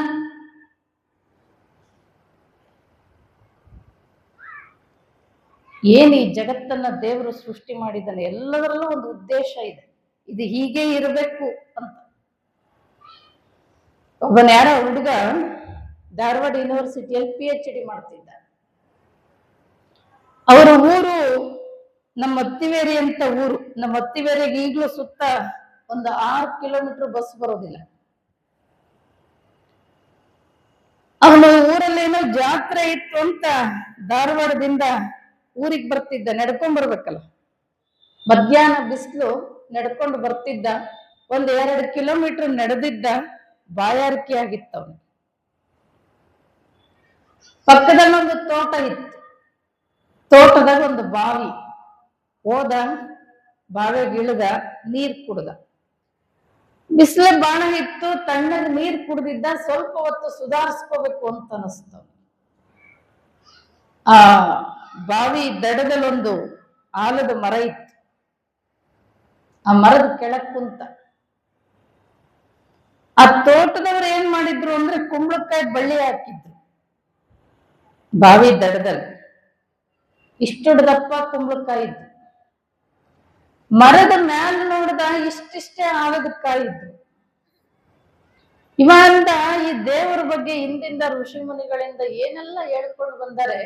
ಏನ್ ಈ ಜಗತ್ತನ್ನ ದೇವರು ಸೃಷ್ಟಿ ಮಾಡಿದ್ದಾನೆ, ಎಲ್ಲದರಲ್ಲೂ ಒಂದು ಉದ್ದೇಶ ಇದೆ. ಇದು ಹೀಗೆ ಇರಬೇಕು ಅಂತ. ಒಬ್ಬನ ಯಾರೋ ಹುಡುಗ ಧಾರವಾಡ ಯೂನಿವರ್ಸಿಟಿಯಲ್ಲಿ PhD ಮಾಡ್ತಿದ್ದ. ಅವರ ಊರು ನಮ್ಮ ಅತ್ತಿವೇರಿ ಅಂತ ಊರು. ನಮ್ಮ ಅತ್ತಿವೇರಿಗೆ ಈಗಲೂ ಸುತ್ತ ಒಂದು 6 ಕಿಲೋಮೀಟರ್ ಬಸ್ ಬರೋದಿಲ್ಲ. ಅವನು ಊರಲ್ಲೇನೋ ಜಾತ್ರೆ ಇತ್ತು ಅಂತ ಧಾರವಾಡದಿಂದ ಊರಿಗೆ ಬರ್ತಿದ್ದ. ನಡ್ಕೊಂಡ್ ಬರ್ಬೇಕಲ್ಲ, ಮಧ್ಯಾಹ್ನ ಬಿಸಿಲು, ನಡ್ಕೊಂಡು ಬರ್ತಿದ್ದ. 1-2 ಕಿಲೋಮೀಟರ್ ನಡೆದಿದ್ದ. ಬಾಯಾರಿಕೆ ಆಗಿತ್ತು ಅವನು. ಪಕ್ಕದಲ್ಲಿ ಒಂದು ತೋಟ ಇತ್ತು, ತೋಟದಾಗ ಒಂದು ಬಾವಿ. ಹೋದ, ಬಾವಿಗೆ ಇಳಿದ, ನೀರ್ ಕುಡ್ದ. ಬಿಸಿಲು ಬಾಣ ಇತ್ತು, ತಣ್ಣಗ ನೀರ್ ಕುಡ್ದಿದ್ದ. ಸ್ವಲ್ಪ ಹೊತ್ತು ಸುಧಾರಿಸ್ಕೋಬೇಕು ಅಂತ ಅನಿಸ್ತು. ಆ ಬಾವಿ ದಡದಲ್ಲೊಂದು ಆಲದ ಮರ ಇತ್ತು. ಆ ಮರದ ಕೆಳಕ್ ಕುಂತ. ಆ ತೋಟದವ್ರು ಏನ್ ಮಾಡಿದ್ರು ಅಂದ್ರೆ ಕುಂಬಳಕಾಯಿ ಬಳ್ಳಿ ಹಾಕಿದ್ರು ಬಾವಿ ದಡದಲ್ಲಿ. ಇಷ್ಟುಡ್ದಪ್ಪ ಕುಂಬಳಕಾಯಿ ಇದ್ದು. ಮರದ ಮ್ಯಾಲ ನೋಡಿದ ಇಷ್ಟಿಷ್ಟೇ ಆಲದ ಕಾಯಿ ಇದ್ರು. ಇವಂದ ಈ ದೇವರ ಬಗ್ಗೆ ಹಿಂದಿಂದ ಋಷಿ ಮುನಿಗಳಿಂದ ಏನೆಲ್ಲ ಹೇಳ್ಕೊಂಡು ಬಂದರೆ,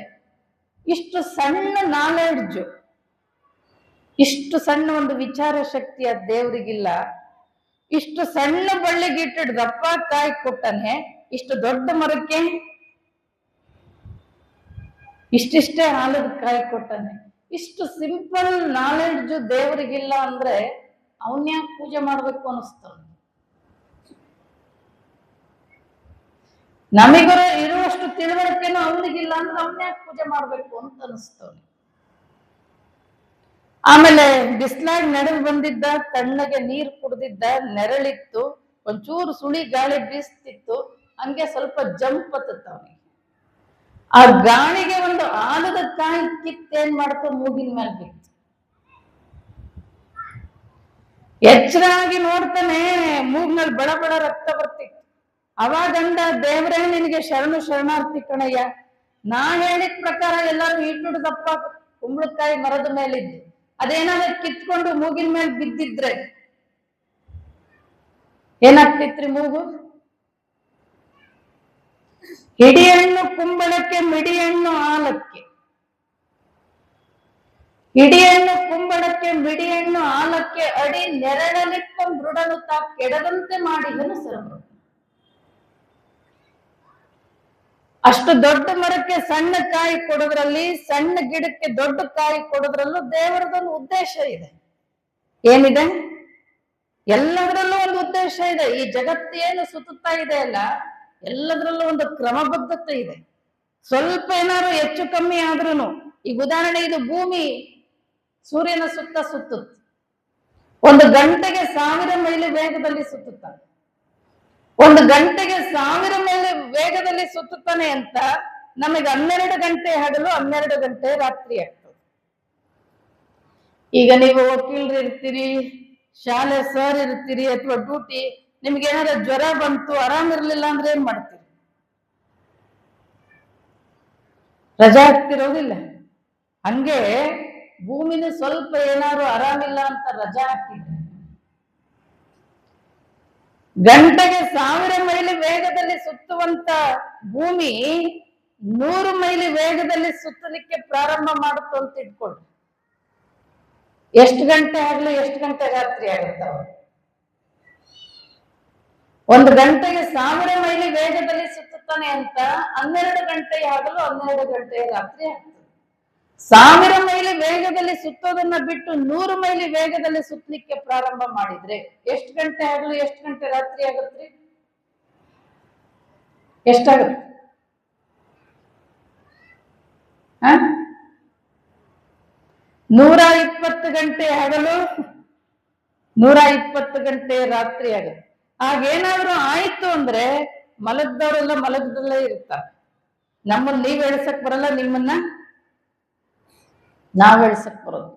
ಇಷ್ಟು ಸಣ್ಣ ನಾಲೆಡ್ಜ್, ಇಷ್ಟು ಸಣ್ಣ ಒಂದು ವಿಚಾರ ಶಕ್ತಿ ಆ ದೇವರಿಗಿಲ್ಲ. ಇಷ್ಟು ಸಣ್ಣ ಬಳ್ಳಿಗಿಟ್ಟು ದಪ್ಪ ಕಾಯಿ ಕೊಟ್ಟನೆ, ಇಷ್ಟು ದೊಡ್ಡ ಮರಕ್ಕೆ ಇಷ್ಟಿಷ್ಟೇ ಆಲದ ಕಾಯಿ ಕೊಟ್ಟನೆ. ಇಷ್ಟು ಸಿಂಪಲ್ ನಾಲೆಡ್ಜ್ ದೇವರಿಗಿಲ್ಲ ಅಂದ್ರೆ ಅವನ್ಯಾಕೆ ಪೂಜೆ ಮಾಡ್ಬೇಕು ಅನಿಸ್ತಾವ. ನಮಿಗರ ಇರುವಷ್ಟು ತಿಳುವಳಿಕೆನೂ ಅವನಿಗಿಲ್ಲ ಅಂದ್ರೆ ಅವನ್ಯಾಕೆ ಪೂಜೆ ಮಾಡ್ಬೇಕು ಅಂತ ಅನಿಸ್ತಾವ. ಆಮೇಲೆ ಬಿಸ್ಲಾಗ್ ನಡೆದು ಬಂದಿದ್ದ, ತಣ್ಣಗೆ ನೀರ್ ಕುಡ್ದಿದ್ದ, ನೆರಳಿತ್ತು, ಒಂಚೂರು ಸುಳಿ ಗಾಳಿ ಬೀಸ್ತಿತ್ತು. ಹಂಗೆ ಸ್ವಲ್ಪ ಜಂಪ್ ಹತ್ತತ್ತ ಅವನಿಗೆ. ಆ ಗಾಳಿಗೆ ಒಂದು ಆಲದ ಕಾಯಿ ಕಿತ್ತೇನ್ ಮಾಡ್ತು, ಮೂಗಿನ ಮೇಲೆ ಬಿತ್ತು. ಎಚ್ಚರಾಗಿ ನೋಡ್ತಾನೆ, ಮೂಗ್ನಲ್ಲಿ ಬಡ ಬಡ ರಕ್ತ ಬರ್ತಿತ್ತು. ಅವಾಗಂದ, ದೇವ್ರೇ ನಿನಗೆ ಶರಣು ಶರಣಾರ್ಥಿ ಕಣಯ್ಯ. ನಾ ಹೇಳಿದ ಪ್ರಕಾರ ಎಲ್ಲರೂ ಇಟ್ಟುಡ್ದಪ್ಪ ಕುಂಬಳಕಾಯಿ ಮರದ ಮೇಲಿದ್ದು, ಅದೇನಾದ್ರು ಕಿತ್ಕೊಂಡು ಮೂಗಿನ ಮೇಲೆ ಬಿದ್ದಿದ್ರೆ ಏನಾಗ್ತಿತ್ರಿ? ಮೂಗು ಹಿಡಿಹಣ್ಣು ಕುಂಬಳಕ್ಕೆ ಮಿಡಿಹಣ್ಣು ಆಲಕ್ಕೆ. ಹಿಡಿಹಣ್ಣು ಕುಂಬಳಕ್ಕೆ ಮಿಡಿಹಣ್ಣು ಆಲಕ್ಕೆ ಅಡಿ ನೆರಳಲಿಪ್ಪ ಮೃಡನು ತಾ ಕೆಡದಂತೆ ಮಾಡಿದನು ಸರಬರು. ಅಷ್ಟು ದೊಡ್ಡ ಮರಕ್ಕೆ ಸಣ್ಣ ಕಾಯಿ ಕೊಡೋದ್ರಲ್ಲಿ, ಸಣ್ಣ ಗಿಡಕ್ಕೆ ದೊಡ್ಡ ಕಾಯಿ ಕೊಡೋದ್ರಲ್ಲೂ ದೇವರದೊಂದು ಉದ್ದೇಶ ಇದೆ. ಏನಿದೆ? ಎಲ್ಲದರಲ್ಲೂ ಒಂದು ಉದ್ದೇಶ ಇದೆ. ಈ ಜಗತ್ತೇನು ಸುತ್ತುತ್ತಾ ಇದೆ ಅಲ್ಲ, ಎಲ್ಲದರಲ್ಲೂ ಒಂದು ಕ್ರಮಬದ್ಧತೆ ಇದೆ. ಸ್ವಲ್ಪ ಏನಾದ್ರು ಹೆಚ್ಚು ಕಮ್ಮಿ ಆದ್ರೂ, ಈಗ ಉದಾಹರಣೆ, ಇದು ಭೂಮಿ ಸೂರ್ಯನ ಸುತ್ತ ಸುತ್ತುತ್ತೆ. 1 ಗಂಟೆಗೆ 1000 ಮೈಲಿ ವೇಗದಲ್ಲಿ ಸುತ್ತುತ್ತಾನೆ. 1 ಗಂಟೆಗೆ 1000 ಮೈಲಿ ವೇಗದಲ್ಲಿ ಸುತ್ತುತ್ತಾನೆ ಅಂತ ನಮಗೆ 12 ಗಂಟೆ ಹಗಲು, 12 ಗಂಟೆ ರಾತ್ರಿ ಆಗ್ತದೆ. ಈಗ ನೀವು ವಕೀಲರು ಇರ್ತೀರಿ, ಶಾಲೆ ಸರ್ ಇರ್ತೀರಿ, ಅಥವಾ ಡ್ಯೂಟಿ, ನಿಮ್ಗೆ ಏನಾದ್ರು ಜ್ವರ ಬಂತು, ಆರಾಮಿರ್ಲಿಲ್ಲ ಅಂದ್ರೆ ಏನ್ ಮಾಡ್ತೀರಿ? ರಜಾ ಹಾಕ್ತಿರೋದಿಲ್ಲ. ಹಂಗೆ ಭೂಮಿನ ಸ್ವಲ್ಪ ಏನಾದ್ರು ಆರಾಮಿಲ್ಲ ಅಂತ ರಜಾ ಹಾಕಿದ್ರೆ, ಗಂಟೆಗೆ 1000 ಮೈಲಿ ವೇಗದಲ್ಲಿ ಸುತ್ತುವಂತ ಭೂಮಿ 100 ಮೈಲಿ ವೇಗದಲ್ಲಿ ಸುತ್ತಲಿಕ್ಕೆ ಪ್ರಾರಂಭ ಮಾಡುತ್ತು ಅಂತ ಇಟ್ಕೊಳ್ರಿ. ಎಷ್ಟು ಗಂಟೆ ಆಗ್ಲಿ, ಎಷ್ಟು ಗಂಟೆ ರಾತ್ರಿ ಆಗುತ್ತಾವ? 1 ಗಂಟೆಗೆ 1000 ಮೈಲಿ ವೇಗದಲ್ಲಿ ಸುತ್ತುತ್ತಾನೆ ಅಂತ 12 ಗಂಟೆ ಆಗಲು 12 ಗಂಟೆ ರಾತ್ರಿ ಆಗ್ತದೆ. 1000 ಮೈಲಿ ವೇಗದಲ್ಲಿ ಸುತ್ತೋದನ್ನ ಬಿಟ್ಟು 100 ಮೈಲಿ ವೇಗದಲ್ಲಿ ಸುತ್ತಲಿಕ್ಕೆ ಪ್ರಾರಂಭ ಮಾಡಿದ್ರೆ ಎಷ್ಟು ಗಂಟೆ ಆಗಲು, ಎಷ್ಟು ಗಂಟೆ ರಾತ್ರಿ ಆಗತ್ರಿ? ಎಷ್ಟಾಗುತ್ತೆ? 120 ಗಂಟೆ ಹಗಲು, 120 ಗಂಟೆ ರಾತ್ರಿ ಆಗುತ್ತೆ. ಆಗೇನಾದ್ರೂ ಆಯ್ತು ಅಂದ್ರೆ ಮಲಗ್ದವರೆಲ್ಲ ಮಲಗದಲ್ಲೇ ಇರ್ತಾರೆ. ನಮ್ಮನ್ನ ನೀವ್ ಎಳ್ಸಕ್ ಬರಲ್ಲ, ನಿಮ್ಮನ್ನ ನಾವ್ ಎಳ್ಸಕ್ ಬರೋದು.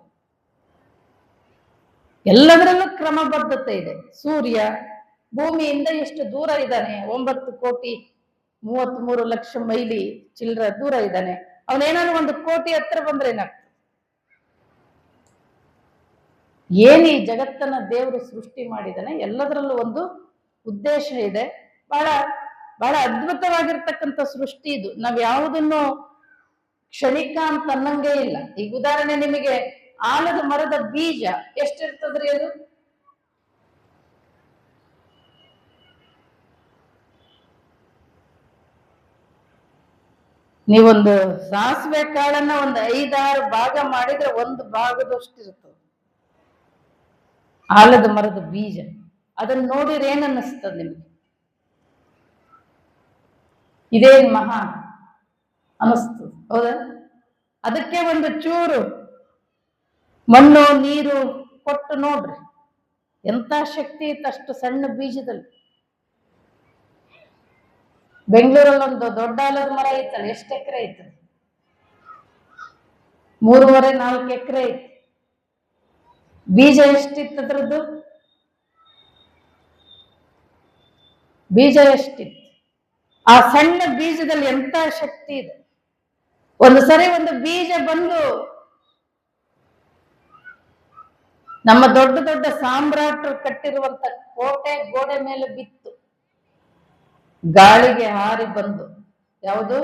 ಎಲ್ಲದರಲ್ಲೂ ಕ್ರಮಬದ್ಧತೆ ಇದೆ. ಸೂರ್ಯ ಭೂಮಿಯಿಂದ ಎಷ್ಟು ದೂರ ಇದ್ದಾನೆ? 9,33,00,000 ಮೈಲಿ ಚಿಲ್ಲರ ದೂರ ಇದ್ದಾನೆ. ಅವನೇನಾದ್ರು 1 ಕೋಟಿ ಹತ್ರ ಬಂದ್ರೆ ಏನಾಗ್ತದೆ? ಏನ್ ಈ ಜಗತ್ತನ್ನ ದೇವರು ಸೃಷ್ಟಿ ಮಾಡಿದಾನೆ, ಎಲ್ಲದರಲ್ಲೂ ಒಂದು ಉದ್ದೇಶ ಇದೆ. ಬಹಳ ಬಹಳ ಅದ್ಭುತವಾಗಿರ್ತಕ್ಕಂಥ ಸೃಷ್ಟಿ ಇದು. ನಾವ್ ಯಾವುದನ್ನು ಕ್ಷಣಿಕ ಅಂತ ಅನ್ನಂಗೇ ಇಲ್ಲ. ಈಗ ಉದಾಹರಣೆ, ನಿಮಗೆ ಆಲದ ಮರದ ಬೀಜ ಎಷ್ಟಿರ್ತದ್ರಿ? ಅದು ನೀವೊಂದು ಸಾಸಿವೆ ಕಾಳನ್ನ 5-6 ಭಾಗ ಮಾಡಿದ್ರೆ 1 ಭಾಗದಷ್ಟು ಇರ್ತದೆ ಆಲದ ಮರದ ಬೀಜ. ಅದನ್ನ ನೋಡಿದ್ರೆ ಏನ್ ಅನ್ನಿಸ್ತದ ನಿಮ್ಗೆ? ಇದೇನ್ ಮಹಾ ಅನ್ನಿಸ್ತದ, ಹೌದಾ? ಅದಕ್ಕೆ ಒಂದು ಚೂರು ಮಣ್ಣು ನೀರು ಕೊಟ್ಟು ನೋಡ್ರಿ, ಎಂತ ಶಕ್ತಿ ಇತ್ತು ಅಷ್ಟು ಸಣ್ಣ ಬೀಜದಲ್ಲಿ. ಬೆಂಗಳೂರಲ್ಲಿ ಒಂದು ದೊಡ್ಡ ಆಲದ ಮರ ಐತಲ್ಲ, ಎಷ್ಟು ಎಕರೆ ಐತೆ? 3.5-4 ಎಕರೆ ಐತಿ. ಬೀಜ ಎಷ್ಟಿತ್ತು ಅದ್ರದ್ದು? ಬೀಜ ಎಷ್ಟಿತ್ತು? ಆ ಸಣ್ಣ ಬೀಜದಲ್ಲಿ ಎಂತ ಶಕ್ತಿ ಇದೆ! ಒಂದು ಸರಿ ಒಂದು ಬೀಜ ಬಂದು ನಮ್ಮ ದೊಡ್ಡ ದೊಡ್ಡ ಸಾಮ್ರಾಟರು ಕಟ್ಟಿರುವಂತ ಕೋಟೆ ಗೋಡೆ ಮೇಲೆ ಬಿತ್ತು, ಗಾಳಿಗೆ ಹಾರಿ ಬಂದು. ಯಾವುದು?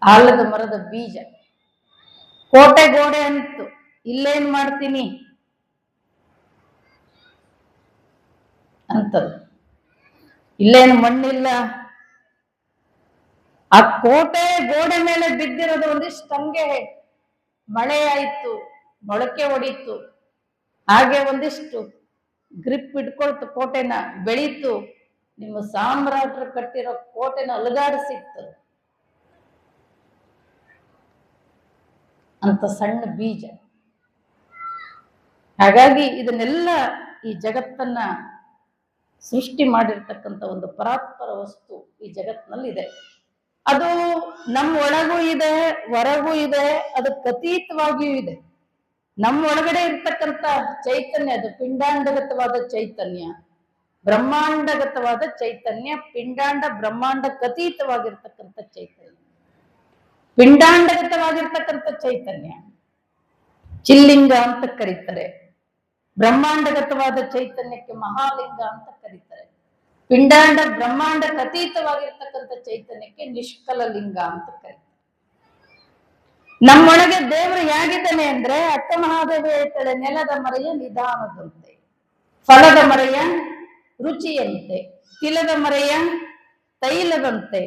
ಆಲದ ಮರದ ಬೀಜ. ಕೋಟೆ ಗೋಡೆ ಅಂತು, ಇಲ್ಲೇನ್ ಮಾಡ್ತೀನಿ ಅಂತದ್ದು. ಇಲ್ಲೇನು ಮಣ್ಣಿಲ್ಲ. ಆ ಕೋಟೆ ಗೋಡೆ ಮೇಲೆ ಬಿದ್ದಿರೋದು ಒಂದಿಷ್ಟು ಹಂಗೆ ಮಳೆ ಆಯ್ತು, ಮೊಳಕೆ ಹೊಡೀತು, ಹಾಗೆ ಒಂದಿಷ್ಟು ಗ್ರಿಪ್ ಇಟ್ಕೊಳ್ತು, ಕೋಟೆನ ಬೆಳೀತು. ನಿಮ್ಮ ಸಾಮ್ರಾಟರು ಕಟ್ಟಿರೋ ಕೋಟೆನ ಅಲುಗಾಡಿಸಿತ್ತು ಅಂತ ಸಣ್ಣ ಬೀಜ. ಹಾಗಾಗಿ ಇದನ್ನೆಲ್ಲ ಈ ಜಗತ್ತನ್ನ ಸೃಷ್ಟಿ ಮಾಡಿರ್ತಕ್ಕಂಥ ಒಂದು ಪರಾತ್ಪರ ವಸ್ತು ಈ ಜಗತ್ತಿನಲ್ಲಿದೆ. ಅದು ನಮ್ಮ ಒಳಗೂ ಇದೆ, ಹೊರಗೂ ಇದೆ, ಅದಕ್ಕೆ ಅತೀತವಾಗಿಯೂ ಇದೆ. ನಮ್ಮ ಒಳಗಡೆ ಇರ್ತಕ್ಕಂಥ ಚೈತನ್ಯ, ಅದು ಪಿಂಡಾಂಡಗತವಾದ ಚೈತನ್ಯ, ಬ್ರಹ್ಮಾಂಡಗತವಾದ ಚೈತನ್ಯ, ಪಿಂಡಾಂಡ ಬ್ರಹ್ಮಾಂಡಕ್ಕೆ ಅತೀತವಾಗಿರ್ತಕ್ಕಂಥ ಚೈತನ್ಯ. ಪಿಂಡಾಂಡಗತವಾಗಿರ್ತಕ್ಕಂಥ ಚೈತನ್ಯ ಚಿಲ್ಲಿಂಗ ಅಂತ ಕರೀತಾರೆ. ಬ್ರಹ್ಮಾಂಡಗತವಾದ ಚೈತನ್ಯಕ್ಕೆ ಮಹಾಲಿಂಗ ಅಂತ ಕರೀತಾರೆ. ಪಿಂಡಾಂಡ ಬ್ರಹ್ಮಾಂಡಕ್ಕೆ ಅತೀತವಾಗಿರ್ತಕ್ಕಂಥ ಚೈತನ್ಯಕ್ಕೆ ನಿಷ್ಕಲ ಲಿಂಗ ಅಂತ ಕರೀತಾರೆ. ನಮ್ಮೊಳಗೆ ದೇವರು ಹೇಗಿದ್ದಾನೆ ಅಂದ್ರೆ ಅಕ್ಕ ಮಹಾದೇವಿ ಹೇಳ್ತಾಳೆ, ನೆಲದ ಮರೆಯ ನಿಧಾನದಂತೆ, ಫಲದ ಮರೆಯ ರುಚಿಯಂತೆ, ತಿಲದ ಮರೆಯ ತೈಲದಂತೆ,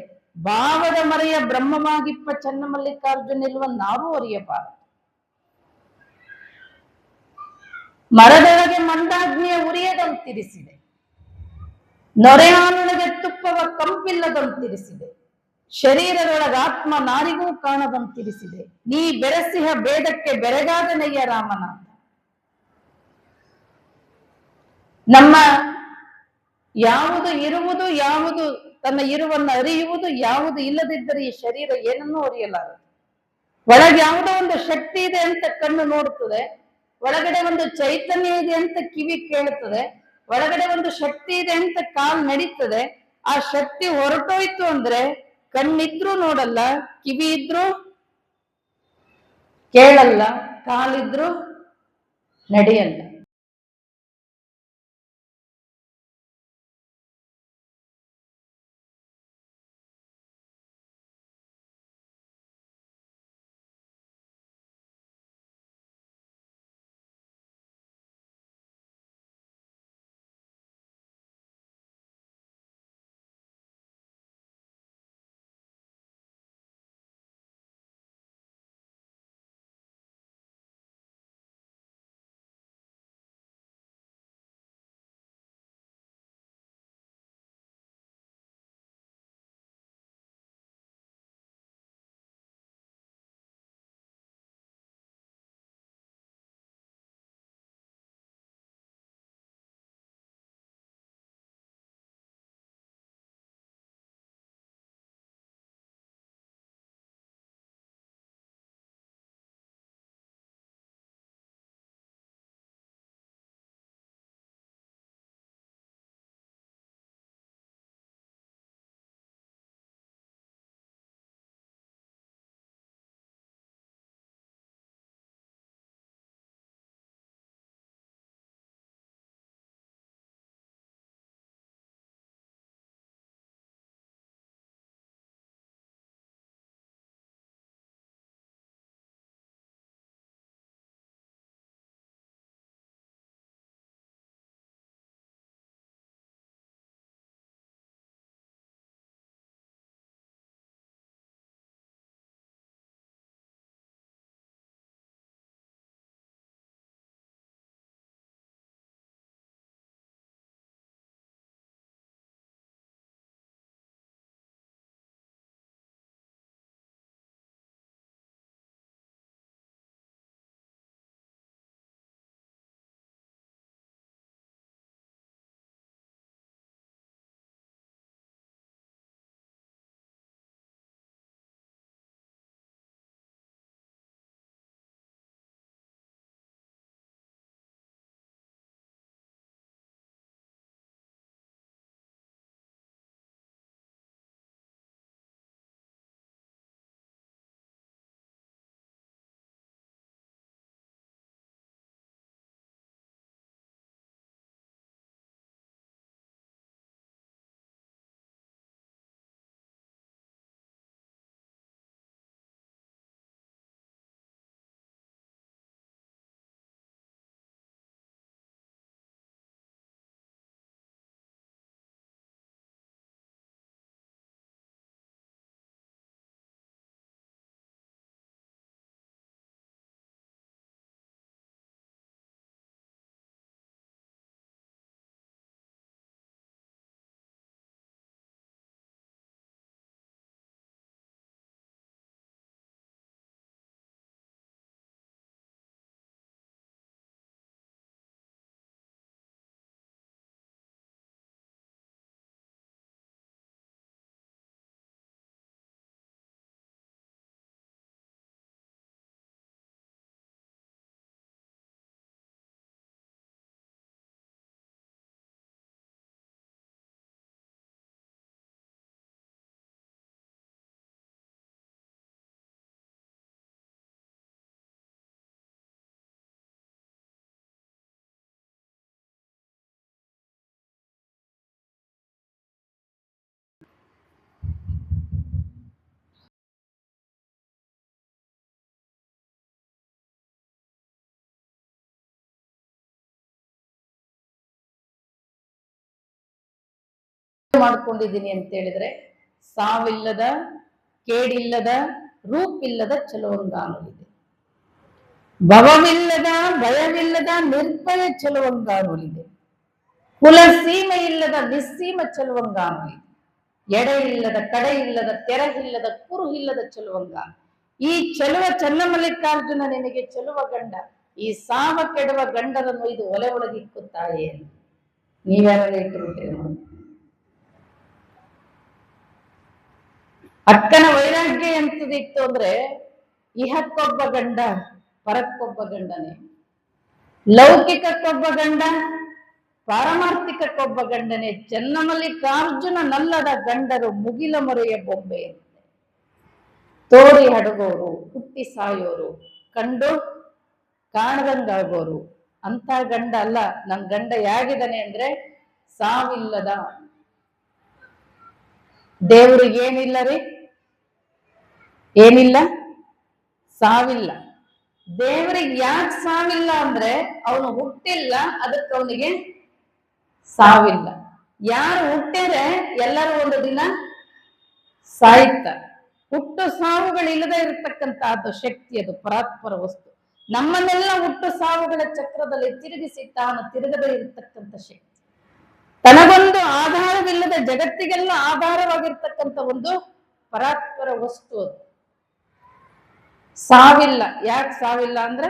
ಭಾವದ ಮರೆಯ ಬ್ರಹ್ಮವಾಗಿಪ್ಪ ಚನ್ನ ಮಲ್ಲಿಕಾರ್ಜುನ ನಿಲ್ಲುವ ನಾರೂ ಅರಿಯಬಾರದು. ಮರದೊಳಗೆ ಮಂದಾಗ್ನಿಯ ಉರಿಯದಂತಿರಿಸಿದೆ, ನೊರೆಯಾನೊಳಗೆ ತುಪ್ಪವ ಕಂಪಿಲ್ಲದಂತಿರಿಸಿದೆ, ಶರೀರದೊಳಗ ಆತ್ಮ ನಾರಿಗೂ ಕಾಣದಂತಿರಿಸಿದೆ, ನೀ ಬೆರೆಸಿಹ ಭೇದಕ್ಕೆ ಬೆರಗಾದನೆಯ ರಾಮನಾಥ. ನಮ್ಮ ಯಾವುದು ಇರುವುದು, ಯಾವುದು ತನ್ನ ಇರುವನ್ನು ಅರಿಯುವುದು, ಯಾವುದು ಇಲ್ಲದಿದ್ದರೆ ಈ ಶರೀರ ಏನನ್ನೂ ಅರಿಯಲಾರದು. ಒಳಗೆ ಯಾವುದೋ ಒಂದು ಶಕ್ತಿ ಇದೆ ಅಂತ ಕಣ್ಣು ನೋಡುತ್ತದೆ, ಒಳಗಡೆ ಒಂದು ಚೈತನ್ಯ ಇದೆ ಅಂತ ಕಿವಿ ಕೇಳುತ್ತದೆ, ಒಳಗಡೆ ಒಂದು ಶಕ್ತಿ ಇದೆ ಅಂತ ಕಾಲ್ ನಡೀತದೆ. ಆ ಶಕ್ತಿ ಹೊರಟೋಯ್ತು ಅಂದ್ರೆ ಕಣ್ಣಿದ್ರೂ ನೋಡಲ್ಲ, ಕಿವಿ ಇದ್ರೂ ಕೇಳಲ್ಲ, ಕಾಲಿದ್ರೂ ನಡೆಯಲ್ಲ. ಮಾಡ್ಕೊಂಡಿದ್ದೀನಿ ಅಂತ ಹೇಳಿದ್ರೆ, ಸಾವಿಲ್ಲದ, ಕೇಡಿಲ್ಲದ, ರೂಪಿಲ್ಲದ ಚೆಲುವಂಗಾನುಲಿದೆ. ಭವವಿಲ್ಲದ, ಭಯವಿಲ್ಲದ, ನಿರ್ಭಯ ಚೆಲುವಂಗಾನುಲಿದೆ. ಕುಲ ಸೀಮೆ ಇಲ್ಲದ ನಿಸ್ಸೀಮ ಚೆಲುವಂಗಾನುಲಿದೆ. ಎಡೆ ಇಲ್ಲದ, ಕಡೆ ಇಲ್ಲದ, ತೆರೆ ಇಲ್ಲದ, ಕುರು ಇಲ್ಲದ ಚೆಲುವಂಗ. ಈ ಚೆಲುವ ಚನ್ನಮಲ್ಲಿಕಾರ್ಜುನ ನಿನಗೆ ಚೆಲುವ ಗಂಡ, ಈ ಸಾವ ಕೆಡುವ ಗಂಡರನ್ನು ಇದು ಒಲೆ ಒಳಗಿಕ್ಕುತ್ತಾಯೇ. ನೀವ್ಯಾರು ಇಟ್ಟುಬಿಟ್ಟಿರಿ ನೋಡಿ. ಅಕ್ಕನ ವೈರಾಗ್ಯ ಎಂತದಿತ್ತು ಅಂದ್ರೆ, ಇಹಕ್ಕೊಬ್ಬ ಗಂಡ, ಪರಕ್ಕೊಬ್ಬ ಗಂಡನೇ. ಲೌಕಿಕಕ್ಕೊಬ್ಬ ಗಂಡ, ಪಾರಮಾರ್ಥಿಕಕ್ಕೊಬ್ಬ ಗಂಡನೇ. ಚನ್ನಮಲ್ಲಿಕಾರ್ಜುನ ನಲ್ಲದ ಗಂಡರು ಮುಗಿಲ ಮೊರೆಯ ಬೊಂಬೆ. ತೋರಿ ಹಡಗೋರು, ಹುಟ್ಟಿ ಸಾಯೋರು, ಕಂಡು ಕಾಣದಂಗಾಗೋರು ಅಂತ ಗಂಡ ಅಲ್ಲ. ನನ್ ಗಂಡ ಯಾಗಿದ್ದಾನೆ ಅಂದ್ರೆ ಸಾವಿಲ್ಲದ. ದೇವ್ರಿಗೆ ಏನಿಲ್ಲ ರೀ, ಏನಿಲ್ಲ, ಸಾವಿಲ್ಲ. ದೇವರಿಗೆ ಯಾಕೆ ಸಾವಿಲ್ಲ ಅಂದ್ರೆ ಅವನು ಹುಟ್ಟಿಲ್ಲ, ಅದಕ್ಕೆ ಅವನಿಗೆ ಸಾವಿಲ್ಲ. ಯಾರು ಹುಟ್ಟಿದ್ರೆ ಎಲ್ಲರೂ ಒಂದು ದಿನ ಸಾಯ್ತಾರೆ. ಹುಟ್ಟು ಸಾವುಗಳಿಲ್ಲದೆ ಇರತಕ್ಕಂತಹದ್ದು ಶಕ್ತಿ, ಅದು ಪರಾತ್ಪರ ವಸ್ತು. ನಮ್ಮನ್ನೆಲ್ಲ ಹುಟ್ಟು ಸಾವುಗಳ ಚಕ್ರದಲ್ಲಿ ತಿರುಗಿಸಿ ತಾನು ತಿರುಗದೇ ಇರತಕ್ಕಂಥ ಶಕ್ತಿ, ತನಗೊಂದು ಆಧಾರವಿಲ್ಲದ ಜಗತ್ತಿಗೆಲ್ಲ ಆಧಾರವಾಗಿರ್ತಕ್ಕಂಥ ಒಂದು ಪರಾತ್ಪರ ವಸ್ತು ಅದು. ಸಾವಿಲ್ಲ. ಯಾಕೆ ಸಾವಿಲ್ಲ ಅಂದ್ರೆ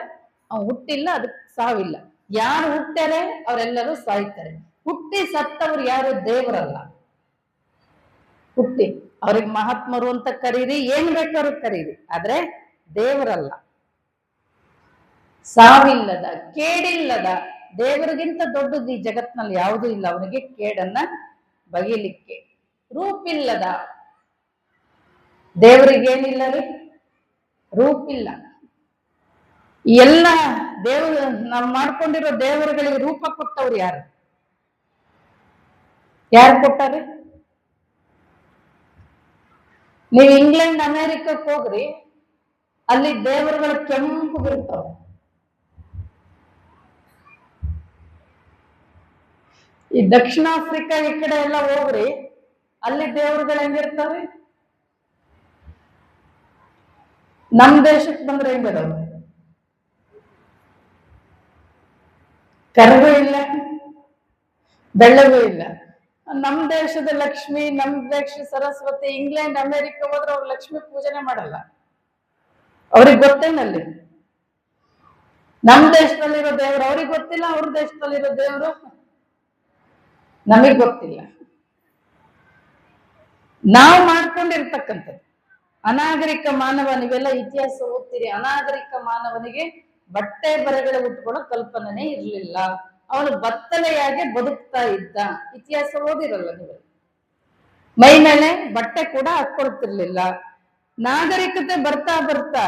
ಅವ್ನು ಹುಟ್ಟಿಲ್ಲ, ಅದಕ್ಕೆ ಸಾವಿಲ್ಲ. ಯಾರು ಹುಟ್ಟಾರೆ ಅವರೆಲ್ಲರೂ ಸಾಯ್ತಾರೆ. ಹುಟ್ಟಿ ಸತ್ತವ್ರು ಯಾರು? ದೇವರಲ್ಲ. ಹುಟ್ಟಿ ಅವ್ರಿಗೆ ಮಹಾತ್ಮರು ಅಂತ ಕರೀರಿ, ಏನ್ ಬೇಕಾದ್ರೂ ಕರೀರಿ, ಆದ್ರೆ ದೇವರಲ್ಲ. ಸಾವಿಲ್ಲದ, ಕೇಡಿಲ್ಲದ. ದೇವರಿಗಿಂತ ದೊಡ್ಡದು ಈ ಜಗತ್ನಲ್ಲಿ ಯಾವುದೂ ಇಲ್ಲ ಅವನಿಗೆ ಕೇಡನ್ನ ಬಗೆಯಲಿಕ್ಕೆ. ರೂಪಿಲ್ಲದ. ದೇವರಿಗೇನಿಲ್ಲ ರೀ, ರೂಪಿಲ್ಲ. ಎಲ್ಲ ದೇವರು ನಾವು ಮಾಡ್ಕೊಂಡಿರೋ ದೇವರುಗಳಿಗೆ ರೂಪ ಕೊಟ್ಟವ್ರು ಯಾರು? ಯಾರು ಕೊಟ್ಟಾರೆ? ನೀವು ಇಂಗ್ಲೆಂಡ್ ಅಮೆರಿಕಕ್ಕೆ ಹೋಗ್ರಿ, ಅಲ್ಲಿ ದೇವರುಗಳು ಕೆಂಪು ಬಿಡ್ತಾವ. ಈ ದಕ್ಷಿಣ ಆಫ್ರಿಕಾ ಈ ಕಡೆ ಎಲ್ಲ ಹೋಗ್ರಿ, ಅಲ್ಲಿ ದೇವರುಗಳು ಹೆಂಗಿರ್ತಾವೆ? ನಮ್ ದೇಶಕ್ಕೆ ಬಂದ್ರೆ ಹೆಂಗದವ? ಕರಗೂ ಇಲ್ಲ, ಬೆಳ್ಳಗೂ ಇಲ್ಲ. ನಮ್ ದೇಶದ ಲಕ್ಷ್ಮಿ, ನಮ್ ದೇಶ ಸರಸ್ವತಿ. ಇಂಗ್ಲೆಂಡ್ ಅಮೆರಿಕ ಹೋದ್ರೆ ಅವ್ರು ಲಕ್ಷ್ಮಿ ಪೂಜನೆ ಮಾಡಲ್ಲ. ಅವ್ರಿಗೆ ಗೊತ್ತೇನಲ್ಲಿ ನಮ್ ದೇಶದಲ್ಲಿರೋ ದೇವ್ರು ಅವ್ರಿಗೆ ಗೊತ್ತಿಲ್ಲ, ಅವ್ರ ದೇಶದಲ್ಲಿರೋ ದೇವ್ರು ನಮಗ್ ಗೊತ್ತಿಲ್ಲ. ನಾವು ಮಾಡ್ಕೊಂಡಿರ್ತಕ್ಕಂಥದ್ದು ಅನಾಗರಿಕ ಮಾನವ. ನೀವೆಲ್ಲ ಇತಿಹಾಸ ಓದ್ತೀರಿ. ಅನಾಗರಿಕ ಮಾನವನಿಗೆ ಬಟ್ಟೆ ಬರೆಗಳ ಉಟ್ಕೊಳ್ಳೋ ಕಲ್ಪನೆ ಇರ್ಲಿಲ್ಲ. ಅವನು ಬತ್ತಲೆಯಾಗೆ ಬದುಕ್ತಾ ಇದ್ದ. ಇತಿಹಾಸ ಓದಿರಲ್ಲ ನೀವು. ಮೈ ಮೇಲೆ ಬಟ್ಟೆ ಕೂಡ ಹಾಕೊಳ್ತಿರ್ಲಿಲ್ಲ. ನಾಗರಿಕತೆ ಬರ್ತಾ ಬರ್ತಾ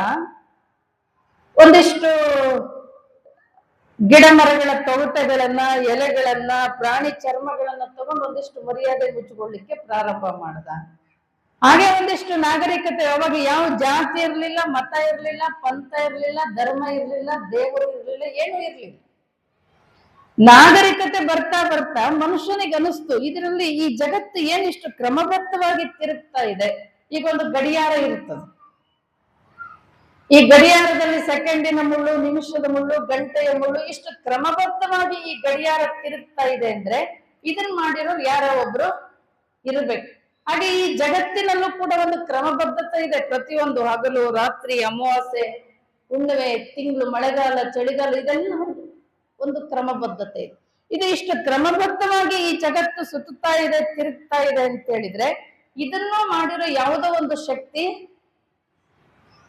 ಒಂದಿಷ್ಟು ಗಿಡ ಮರಗಳ ತೊಗಟೆಗಳನ್ನ, ಎಲೆಗಳನ್ನ, ಪ್ರಾಣಿ ಚರ್ಮಗಳನ್ನ ತಗೊಂಡು ಒಂದಿಷ್ಟು ಮರ್ಯಾದೆ ಮುಚ್ಚಿಕೊಳ್ಳಿಕ್ಕೆ ಪ್ರಾರಂಭ ಮಾಡ್ದ. ಹಾಗೆ ಒಂದಿಷ್ಟು ನಾಗರಿಕತೆ. ಅವಾಗ ಯಾವ ಜಾತಿ ಇರ್ಲಿಲ್ಲ, ಮತ ಇರ್ಲಿಲ್ಲ, ಪಂಥ ಇರ್ಲಿಲ್ಲ, ಧರ್ಮ ಇರ್ಲಿಲ್ಲ, ದೇವರು ಇರ್ಲಿಲ್ಲ, ಏನೂ ಇರ್ಲಿಲ್ಲ. ನಾಗರಿಕತೆ ಬರ್ತಾ ಬರ್ತಾ ಮನುಷ್ಯನಿಗೆ ಅನಿಸ್ತು, ಇದರಲ್ಲಿ ಈ ಜಗತ್ತು ಏನಿಷ್ಟು ಕ್ರಮಬದ್ಧವಾಗಿ ತಿರುಗ್ತಾ ಇದೆ. ಈಗ ಒಂದು ಗಡಿಯಾರ ಇರ್ತದೆ. ಈ ಗಡಿಯಾರದಲ್ಲಿ ಸೆಕೆಂಡಿನ ಮುಳ್ಳು, ನಿಮಿಷದ ಮುಳ್ಳು, ಗಂಟೆಯ ಮುಳ್ಳು, ಇಷ್ಟು ಕ್ರಮಬದ್ಧವಾಗಿ ಈ ಗಡಿಯಾರ ತಿರುಗ್ತಾ ಇದೆ ಅಂದ್ರೆ ಇದನ್ ಮಾಡಿರೋರು ಯಾರೋ ಒಬ್ರು ಇರ್ಬೇಕು. ಹಾಗೆ ಈ ಜಗತ್ತಿನಲ್ಲೂ ಕೂಡ ಒಂದು ಕ್ರಮಬದ್ಧತೆ ಇದೆ. ಪ್ರತಿಯೊಂದು ಹಗಲು, ರಾತ್ರಿ, ಅಮಾವಾಸ್ಯೆ, ಹುಣ್ಣಿಮೆ, ತಿಂಗಳು, ಮಳೆಗಾಲ, ಚಳಿಗಾಲ, ಇದೆಲ್ಲ ಒಂದು ಕ್ರಮಬದ್ಧತೆ ಇದೆ. ಇದು ಇಷ್ಟು ಕ್ರಮಬದ್ಧವಾಗಿ ಈ ಜಗತ್ತು ಸುತ್ತುತ್ತಾ ಇದೆ, ತಿರುಗ್ತಾ ಇದೆ ಅಂತ ಹೇಳಿದ್ರೆ ಇದನ್ನು ಮಾಡಿರೋ ಯಾವುದೋ ಒಂದು ಶಕ್ತಿ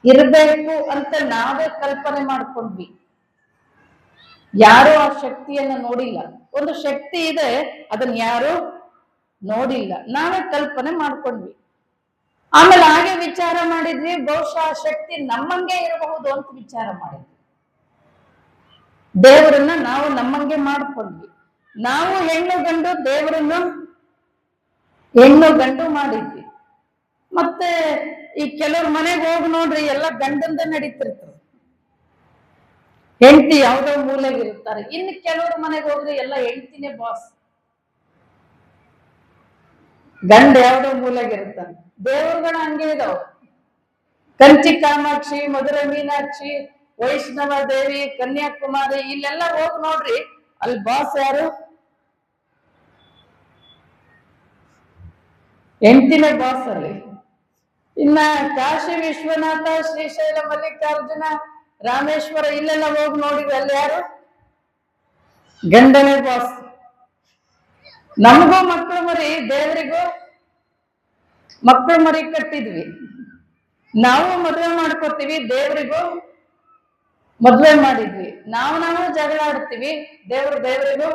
ಇರಬೇಕು ಅಂತ ನಾವೇ ಕಲ್ಪನೆ ಮಾಡ್ಕೊಂಡ್ವಿ. ಯಾರು ಆ ಶಕ್ತಿಯನ್ನ ನೋಡಿಲ್ಲ. ಒಂದು ಶಕ್ತಿ ಇದೆ, ಅದನ್ನ ಯಾರು ನೋಡಿಲ್ಲ, ನಾವೇ ಕಲ್ಪನೆ ಮಾಡ್ಕೊಂಡ್ವಿ. ಆಮೇಲೆ ಹಾಗೆ ವಿಚಾರ ಮಾಡಿದ್ವಿ, ಬಹುಶಃ ಆ ಶಕ್ತಿ ನಮ್ಮಂಗೆ ಇರಬಹುದು ಅಂತ ವಿಚಾರ ಮಾಡಿದ್ವಿ. ದೇವರನ್ನ ನಾವು ನಮ್ಮಂಗೆ ಮಾಡ್ಕೊಂಡ್ವಿ. ನಾವು ಹೆಣ್ಣು ಗಂಡು, ದೇವರನ್ನು ಹೆಣ್ಣು ಗಂಡು ಮಾಡಿದ್ವಿ. ಮತ್ತೆ ಈ ಕೆಲವ್ರ ಮನೆಗೆ ಹೋಗಿ ನೋಡ್ರಿ, ಎಲ್ಲ ಗಂಡಂದ ನಡೀತಿರ್ತದೆ, ಹೆಂಡತಿ ಯಾವ್ದೋ ಮೂಲೆಗಿರ್ತಾರೆ. ಇನ್ನು ಕೆಲವ್ರ ಮನೆಗೆ ಹೋಗ್ರಿ ಎಲ್ಲ ಹೆಂಡತಿನೇ ಬಾಸ್. ಗಂಡ ಯಾವ್ದೋ ಮೂಲೆಗಿರ್ತಾನೆ. ದೇವರುಗಳು ಹಂಗೆ ಇದಾವ. ಕಂಚಿ ಕಾಮಾಕ್ಷಿ, ಮಧುರ ಮೀನಾಕ್ಷಿ, ವೈಷ್ಣವ ದೇವಿ, ಕನ್ಯಾಕುಮಾರಿ, ಇಲ್ಲೆಲ್ಲ ಹೋಗಿ ನೋಡ್ರಿ, ಅಲ್ಲಿ ಬಾಸ್ ಯಾರು? ಹೆಂಡತಿನೇ ಬಾಸ್ ಅಲ್ಲಿ. ಇನ್ನ ಕಾಶಿ ವಿಶ್ವನಾಥ, ಶ್ರೀಶೈಲ ಮಲ್ಲಿಕಾರ್ಜುನ, ರಾಮೇಶ್ವರ, ಇಲ್ಲೆಲ್ಲ ಹೋಗಿ ನೋಡಿದ್ವಿ, ಅಲ್ಲಿ ಯಾರು? ಗಂಡನೇ ಬಾಸ್. ನಮಗೂ ಮಕ್ಕಳು ಮರಿ, ದೇವರಿಗೂ ಮಕ್ಕಳು ಮರಿ ಕಟ್ಟಿದ್ವಿ. ನಾವು ಮದುವೆ ಮಾಡ್ಕೋತೀವಿ, ದೇವರಿಗೂ ಮದುವೆ ಮಾಡಿದ್ವಿ. ನಾವು ಜಗಳ ಆಡ್ತೀವಿ, ದೇವರಿಗೂ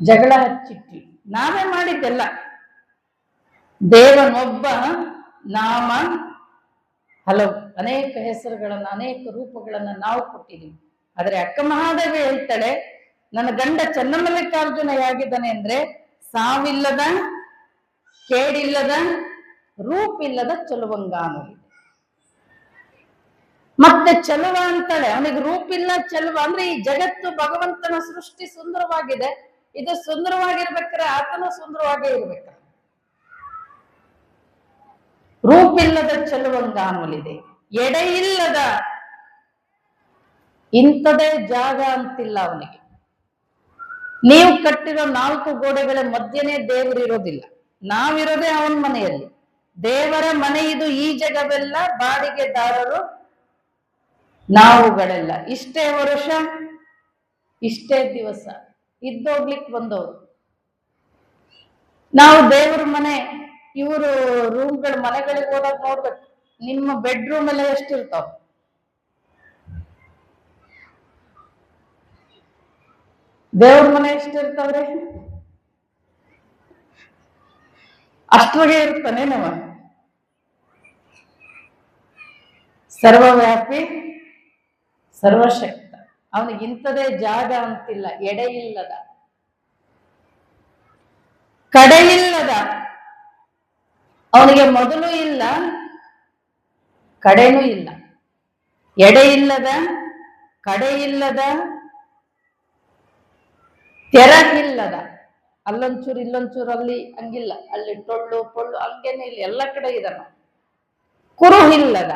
ಜಗಳ ಹಚ್ಚಿಟ್ವಿ. ನಾವೇ ಮಾಡಿದ್ದೆಲ್ಲ. ದೇವನೊಬ್ಬ, ನಾಮ ಹಲವು, ಅನೇಕ ಹೆಸರುಗಳನ್ನ, ಅನೇಕ ರೂಪಗಳನ್ನ ನಾವು ಕೊಟ್ಟಿದ್ದೀವಿ. ಆದ್ರೆ ಅಕ್ಕ ಮಹಾದೇವಿ ಹೇಳ್ತಾಳೆ, ನನ್ನ ಗಂಡ ಚನ್ನಮಲ್ಲಿಕಾರ್ಜುನ ಹೇಗಿದ್ದಾನೆ ಅಂದ್ರೆ ಸಾವಿಲ್ಲದ, ಕೇಡಿಲ್ಲದ, ರೂಪಿಲ್ಲದ ಚಲುವಂಗಾನು. ಮತ್ತೆ ಚಲುವ ಅಂತಾಳೆ, ಅವನಿಗೆ ರೂಪಿಲ್ಲ, ಚಲುವ ಅಂದ್ರೆ ಈ ಜಗತ್ತು ಭಗವಂತನ ಸೃಷ್ಟಿ ಸುಂದರವಾಗಿದೆ, ಇದು ಸುಂದರವಾಗಿರ್ಬೇಕಾದ್ರೆ ಆತನು ಸುಂದರವಾಗೇ ಇರ್ಬೇಕ. ರೂಪಿಲ್ಲದ ಚಲುವಂಗಾನುಲಿದೆ, ಎಡೆ ಇಲ್ಲದ, ಇಂಥದೇ ಜಾಗ ಅಂತಿಲ್ಲ ಅವನಿಗೆ. ನೀವು ಕಟ್ಟಿರೋ 4 ಗೋಡೆಗಳ ಮಧ್ಯನೇ ದೇವರು ಇರೋದಿಲ್ಲ, ನಾವಿರೋದೇ ಅವನ ಮನೆಯಲ್ಲಿ. ದೇವರ ಮನೆ ಇದು, ಈ ಜಗವೆಲ್ಲ ಬಾಡಿಗೆದಾರರು ನಾವುಗಳೆಲ್ಲ. ಇಷ್ಟೇ ವರ್ಷ, ಇಷ್ಟೇ ದಿವಸ ಇದ್ದೋಗ್ಲಿಕ್ಕೆ ಬಂದವರು ನಾವು. ದೇವರ ಮನೆ, ಇವರು ರೂಮ್ಗಳ ಮನೆಗಳಿಗೆ ಹೋದಾಗ ನೋಡ್ಬೇಕು, ನಿಮ್ಮ ಬೆಡ್ರೂಮ್ ಎಲ್ಲ ಎಷ್ಟಿರ್ತಾವ? ದೇವ್ರ ಮನೆ ಎಷ್ಟಿರ್ತಾವ್ರಿ? ಅಷ್ಟ್ರಾಗೆ ಇರ್ತಾನೆ ನವ. ಸರ್ವವ್ಯಾಪಿ, ಸರ್ವಶಕ್ತ. ಅವನಿಗೆ ಇಂಥದೇ ಜಾಗ ಅಂತಿಲ್ಲ, ಎಡೆ ಇಲ್ಲದ, ಕಡೆ ಇಲ್ಲದ. ಅವನಿಗೆ ಮೊದಲು ಇಲ್ಲ, ಕಡೆನೂ ಇಲ್ಲ. ಎಡೆ ಇಲ್ಲದ, ಕಡೆ ಇಲ್ಲದ, ತೆರ ಇಲ್ಲದ. ಅಲ್ಲೊಂಚೂರು ಇಲ್ಲೊಂಚೂರು, ಅಲ್ಲಿ ಹಂಗಿಲ್ಲ, ಅಲ್ಲಿ ಟೊಳ್ಳು ಪೊಳ್ಳು ಹಂಗೇನೆ ಇಲ್ಲ, ಎಲ್ಲ ಕಡೆ ಇದಾನ. ಕುರು ಇಲ್ಲದ,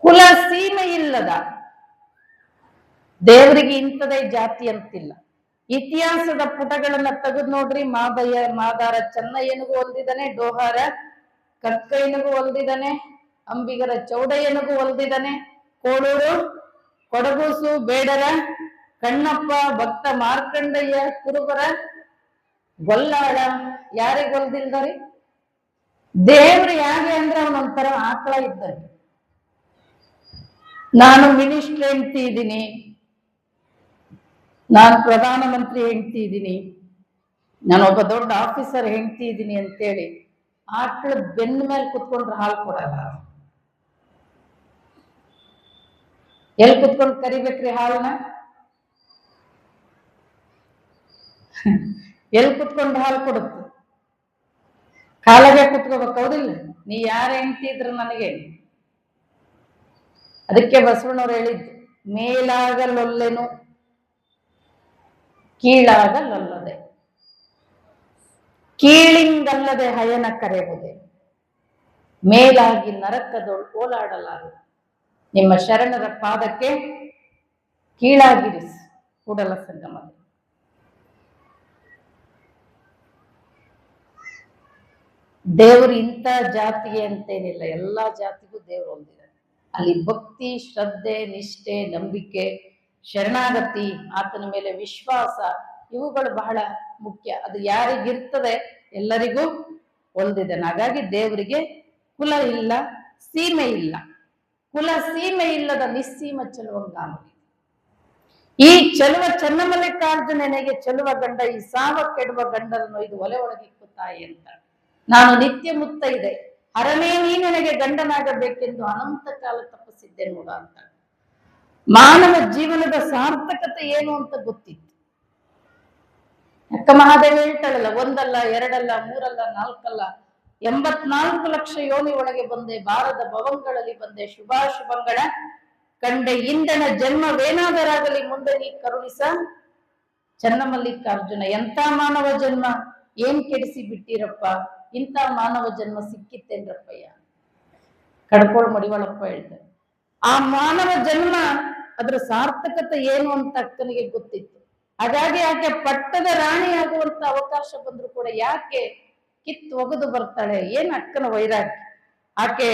ಕುಲ ಸೀಮೆ ಇಲ್ಲದ. ದೇವರಿಗೆ ಇಂಥದೇ ಜಾತಿ ಅಂತಿಲ್ಲ. ಇತಿಹಾಸದ ಪುಟಗಳನ್ನ ತೆಗೆದು ನೋಡ್ರಿ, ಮಾದಾರ ಚೆನ್ನಯ್ಯನಿಗೂ ಹೊಲ್ದಿದ್ದಾನೆ, ಡೋಹಾರ ಕಕ್ಕಯ್ಯನಿಗೂ ಹೊಲ್ದಿದ್ದಾನೆ, ಅಂಬಿಗರ ಚೌಡಯ್ಯನಿಗೂ ಹೊಲ್ದಿದ್ದಾನೆ, ಕೋಳೂರು ಕೊಡಗೂಸು ಬೇಡರ ಕಣ್ಣಪ್ಪ, ಭಕ್ತ ಮಾರ್ಕಂಡಯ್ಯ, ಕುರುಬರ ಗೊಲ್ಲಾಳ, ಯಾರಿಗೆ ಹೊಲ್ದಿಲ್ದಾರಿ? ದೇವ್ರು ಯಾಕೆ ಅಂದ್ರೆ ಅವನೊಂಥರ ಆಕಳ ಇದ್ದಂಗೆ. ನಾನು ಮಿನಿಸ್ಟರ್ ಹೆಂಡ್ತಿ ಇದ್ದೀನಿ, ನಾನು ಪ್ರಧಾನಮಂತ್ರಿ ಹೆಂಡ್ತಿ ಇದ್ದೀನಿ, ನಾನೊಬ್ಬ ದೊಡ್ಡ ಆಫೀಸರ್ ಹೆಂಡ್ತಿ ಇದ್ದೀನಿ ಅಂತೇಳಿ ಆಕಳ ಬೆನ್ನ ಮೇಲೆ ಕುತ್ಕೊಂಡ್ರೆ ಹಾಲು ಕೊಡಲ್ಲ. ಎಲ್ಲಿ ಕುತ್ಕೊಂಡು ಕರಿಬೇಕ್ರಿ ಹಾಲನ್ನ? ಎಲ್ಲಿ ಕುತ್ಕೊಂಡು ಹಾಲು ಕೊಡುತ್ತೆ? ಕಾಲಾಗೆ ಕುತ್ಕೋಬೇಕು, ಹೌದಿಲ್ಲ? ನೀ ಯಾರ ಹೆಂಡ್ತಿ ಇದ್ರು ನನಗೆ. ಅದಕ್ಕೆ ಬಸವಣ್ಣವ್ರು ಹೇಳಿದ್ದು, ಮೇಲಾಗಲೊಲ್ಲೆನು ಕೀಳಾಗಲೊಲ್ಲದೆ, ಕೀಳಿಂಗಲ್ಲದೆ ಹಯನ ಕರೆಯುವುದೇ, ಮೇಲಾಗಿ ನರಕದೊಳು ಓಲಾಡಲಾರು. ನಿಮ್ಮ ಶರಣರ ಪಾದಕ್ಕೆ ಕೀಳಾಗಿರಿಸಿ ಕೂಡಲ ಸಂಗಮದ. ದೇವರು ಇಂಥ ಜಾತಿಗೆ ಅಂತೇನಿಲ್ಲ, ಎಲ್ಲಾ ಜಾತಿಗೂ ದೇವರು ಹೊಂದಿದ್ದಾರೆ. ಅಲ್ಲಿ ಭಕ್ತಿ, ಶ್ರದ್ಧೆ, ನಿಷ್ಠೆ, ನಂಬಿಕೆ, ಶರಣಾಗತಿ, ಆತನ ಮೇಲೆ ವಿಶ್ವಾಸ, ಇವುಗಳು ಬಹಳ ಮುಖ್ಯ. ಅದು ಯಾರಿಗಿರ್ತದೆ ಎಲ್ಲರಿಗೂ ಹೊಂದಿದೆ. ಹಾಗಾಗಿ ದೇವರಿಗೆ ಕುಲ ಇಲ್ಲ, ಸೀಮೆ ಇಲ್ಲ. ಕುಲ ಸೀಮೆ ಇಲ್ಲದ ನಿಸ್ಸೀಮ ಚಲುವಂಗಾನು. ಈ ಚಲುವ ಚನ್ನಮಲ್ಲಿಕಾರ್ಜುನನಿಗೆ ಚಲುವ ಗಂಡ, ಈ ಸಾವ ಕೆಡುವ ಗಂಡರನ್ನು ಇದು ಒಲೆ ಒಳಗಿಕ್ಕು ತಾಯಿ ಅಂತ. ನಾನು ನಿತ್ಯ ಮುತ್ತೈದೆ, ಹರನೇ ನೀ ನನಗೆ ಗಂಡನಾಗಬೇಕೆಂದು ಅನಂತ ಕಾಲ ತಪಸ್ಸಿದ್ದೆ ನೋಡ ಅಂತ. ಮಾನವ ಜೀವನದ ಸಾರ್ಥಕತೆ ಏನು ಅಂತ ಗೊತ್ತಿತ್ತು. ಅಕ್ಕ ಮಹಾದೇವಿ ಹೇಳ್ತಾಳಲ್ಲ, ಒಂದಲ್ಲ, ಎರಡಲ್ಲ, ಮೂರಲ್ಲ, ನಾಲ್ಕಲ್ಲ, 84 ಲಕ್ಷ ಯೋನಿ ಒಳಗೆ ಬಂದೆ, ಬಾರದ ಭವಂಗಳಲ್ಲಿ ಬಂದೆ, ಶುಭಾಶುಭಂಗಳ ಕಂಡೆ, ಇಂದನ ಜನ್ಮವೇನಾದರಾಗಲಿ ಮುಂದೆ ನೀ ಕರುಣಿಸ ಚನ್ನಮಲ್ಲಿಕಾರ್ಜುನ, ಎಂತ ಮಾನವ ಜನ್ಮ, ಏನ್ ಕೆಡಿಸಿ ಬಿಟ್ಟಿರಪ್ಪ, ಇಂಥ ಮಾನವ ಜನ್ಮ ಸಿಕ್ಕಿತ್ತೇನ್ರಪ್ಪಯ್ಯ. ಕಡ್ಕೋಳ್ ಮಡಿವಾಳಪ್ಪ ಹೇಳ್ತಾರೆ, ಆ ಮಾನವ ಜನ್ಮ ಅದ್ರ ಸಾರ್ಥಕತೆ ಏನು ಅಂತ ಅಕ್ಕನಿಗೆ ಗೊತ್ತಿತ್ತು. ಹಾಗಾಗಿ ಆಕೆ ಪಟ್ಟದ ರಾಣಿ ಆಗುವಂತ ಅವಕಾಶ ಬಂದ್ರು ಕೂಡ ಯಾಕೆ ಕಿತ್ತು ಒಗೆದು ಬರ್ತಾಳೆ? ಏನ್ ಅಕ್ಕನ ವೈರಾಗ್ಯ. ಆಕೆ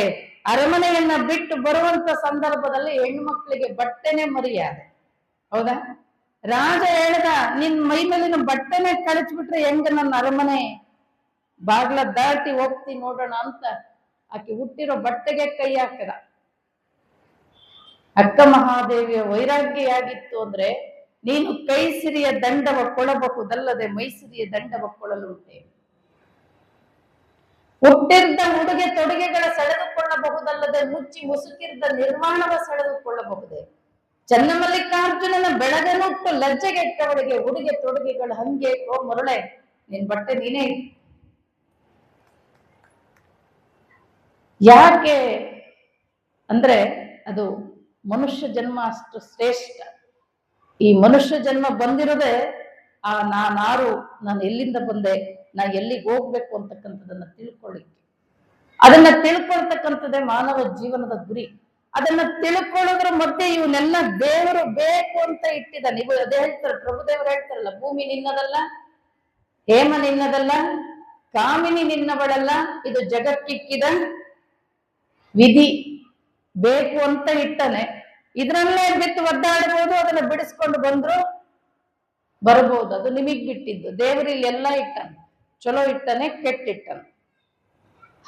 ಅರಮನೆಯನ್ನ ಬಿಟ್ಟು ಬರುವಂತ ಸಂದರ್ಭದಲ್ಲಿ ಹೆಣ್ಮಕ್ಳಿಗೆ ಬಟ್ಟೆನೆ ಮರ್ಯಾದೆ. ಹೌದಾ? ರಾಜ ಹೇಳ್ದ, ನಿನ್ ಮೈ ಮೇಲಿನ ಬಟ್ಟೆನೆ ಕಳಿಸ್ಬಿಟ್ರೆ ಹೆಂಗ ನನ್ನ ಅರಮನೆ ಬಾಗ್ಲ ದಾಟಿ ಹೋಗ್ತಿ ನೋಡೋಣ ಅಂತ ಆಕೆ ಹುಟ್ಟಿರೋ ಬಟ್ಟೆಗೆ ಕೈ ಹಾಕದ. ಅಕ್ಕ ಮಹಾದೇವಿಯ ವೈರಾಗ್ಯ ಯಾಗಿತ್ತು ಅಂದ್ರೆ, ನೀನು ಕೈ ಸಿರಿಯ ದಂಡವ ಕೊಡಬಹುದಲ್ಲದೆ ಮೈಸಿರಿಯ ದಂಡವ ಕೊಡಲುಂಟೆ. ಹುಟ್ಟಿರ್ದ ಉಡುಗೆ ತೊಡುಗೆಗಳ ಸೆಳೆದುಕೊಳ್ಳಬಹುದಲ್ಲದೆ ಮುಚ್ಚಿ ಮುಸುಕಿರ್ದ ನಿರ್ಮಾಣವ ಸೆಳೆದುಕೊಳ್ಳಬಹುದೇ. ಚನ್ನಮಲ್ಲಿಕಾರ್ಜುನನ ಬೆಳಗನುಟ್ಟು ಲಜ್ಜೆಗೆಟ್ಟವಳಿಗೆ ಉಡುಗೆ ತೊಡುಗೆಗಳ ಹಂಗೆ ಮರುಳೆ, ನಿನ್ ಬಟ್ಟೆ ನೀನೇ. ಯಾಕೆ ಅಂದ್ರೆ ಅದು ಮನುಷ್ಯ ಜನ್ಮ ಅಷ್ಟು ಶ್ರೇಷ್ಠ. ಈ ಮನುಷ್ಯ ಜನ್ಮ ಬಂದಿರೋದೇ ನಾನಾರು, ನಾನು ಎಲ್ಲಿಂದ ಬಂದೆ, ನಾ ಎಲ್ಲಿಗೆ ಹೋಗ್ಬೇಕು ಅಂತಕ್ಕಂಥದನ್ನ ತಿಳ್ಕೊಳ್ಳಿಕ್ಕೆ. ಅದನ್ನ ತಿಳ್ಕೊಳ್ತಕ್ಕಂಥದ್ದೇ ಮಾನವ ಜೀವನದ ಗುರಿ. ಅದನ್ನ ತಿಳ್ಕೊಳ್ಳೋದ್ರ ಮಧ್ಯೆ ಇವನ್ನೆಲ್ಲ ದೇವರು ಬೇಕು ಅಂತ ಇಟ್ಟಿದ. ನೀವು ಅದೇ ಹೇಳ್ತಾರೆ, ಪ್ರಭುದೇವರು ಹೇಳ್ತಾರಲ್ಲ, ಭೂಮಿ ನಿನ್ನದಲ್ಲ, ಹೇಮ ನಿನ್ನದಲ್ಲ, ಕಾಮಿನಿ ನಿನ್ನವಳಲ್ಲ, ಇದು ಜಗಕ್ಕಿಕ್ಕಿದ ವಿಧಿ, ಬೇಕು ಅಂತ ಇಟ್ಟನೆ. ಇದ್ರಲ್ಲೇ ಬಿಟ್ಟು ಒದ್ದಾಡಬಹುದು, ಅದನ್ನ ಬಿಡಿಸ್ಕೊಂಡು ಬಂದ್ರು ಬರಬಹುದು, ಅದು ನಿಮಗ್ ಬಿಟ್ಟಿದ್ದು. ದೇವರಲ್ಲಿ ಎಲ್ಲ ಇಟ್ಟನೆ, ಚಲೋ ಇಟ್ಟನೆ, ಕೆಟ್ಟಿಟ್ಟನೆ,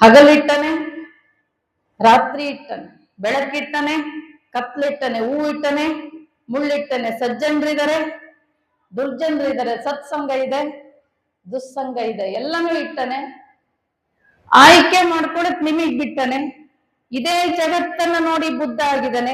ಹಗಲಿಟ್ಟನೆ, ರಾತ್ರಿ ಇಟ್ಟನೆ, ಬೆಳಕಿಟ್ಟನೆ, ಕತ್ಲಿಟ್ಟನೆ, ಹೂ ಇಟ್ಟನೆ, ಮುಳ್ಳಿಟ್ಟನೆ. ಸಜ್ಜನರಿದ್ದಾರೆ, ದುರ್ಜನರಿದ್ದಾರೆ, ಸತ್ಸಂಗ ಇದೆ, ದುಸ್ಸಂಗ ಇದೆ, ಎಲ್ಲನೂ ಇಟ್ಟನೆ. ಆಯ್ಕೆ ಮಾಡ್ಕೊಳಕ್ ನಿಮಗ್ ಬಿಟ್ಟನೆ. ಇದೇ ಜಗತ್ತನ್ನ ನೋಡಿ ಬುದ್ಧ ಆಗಿದ್ದಾನೆ,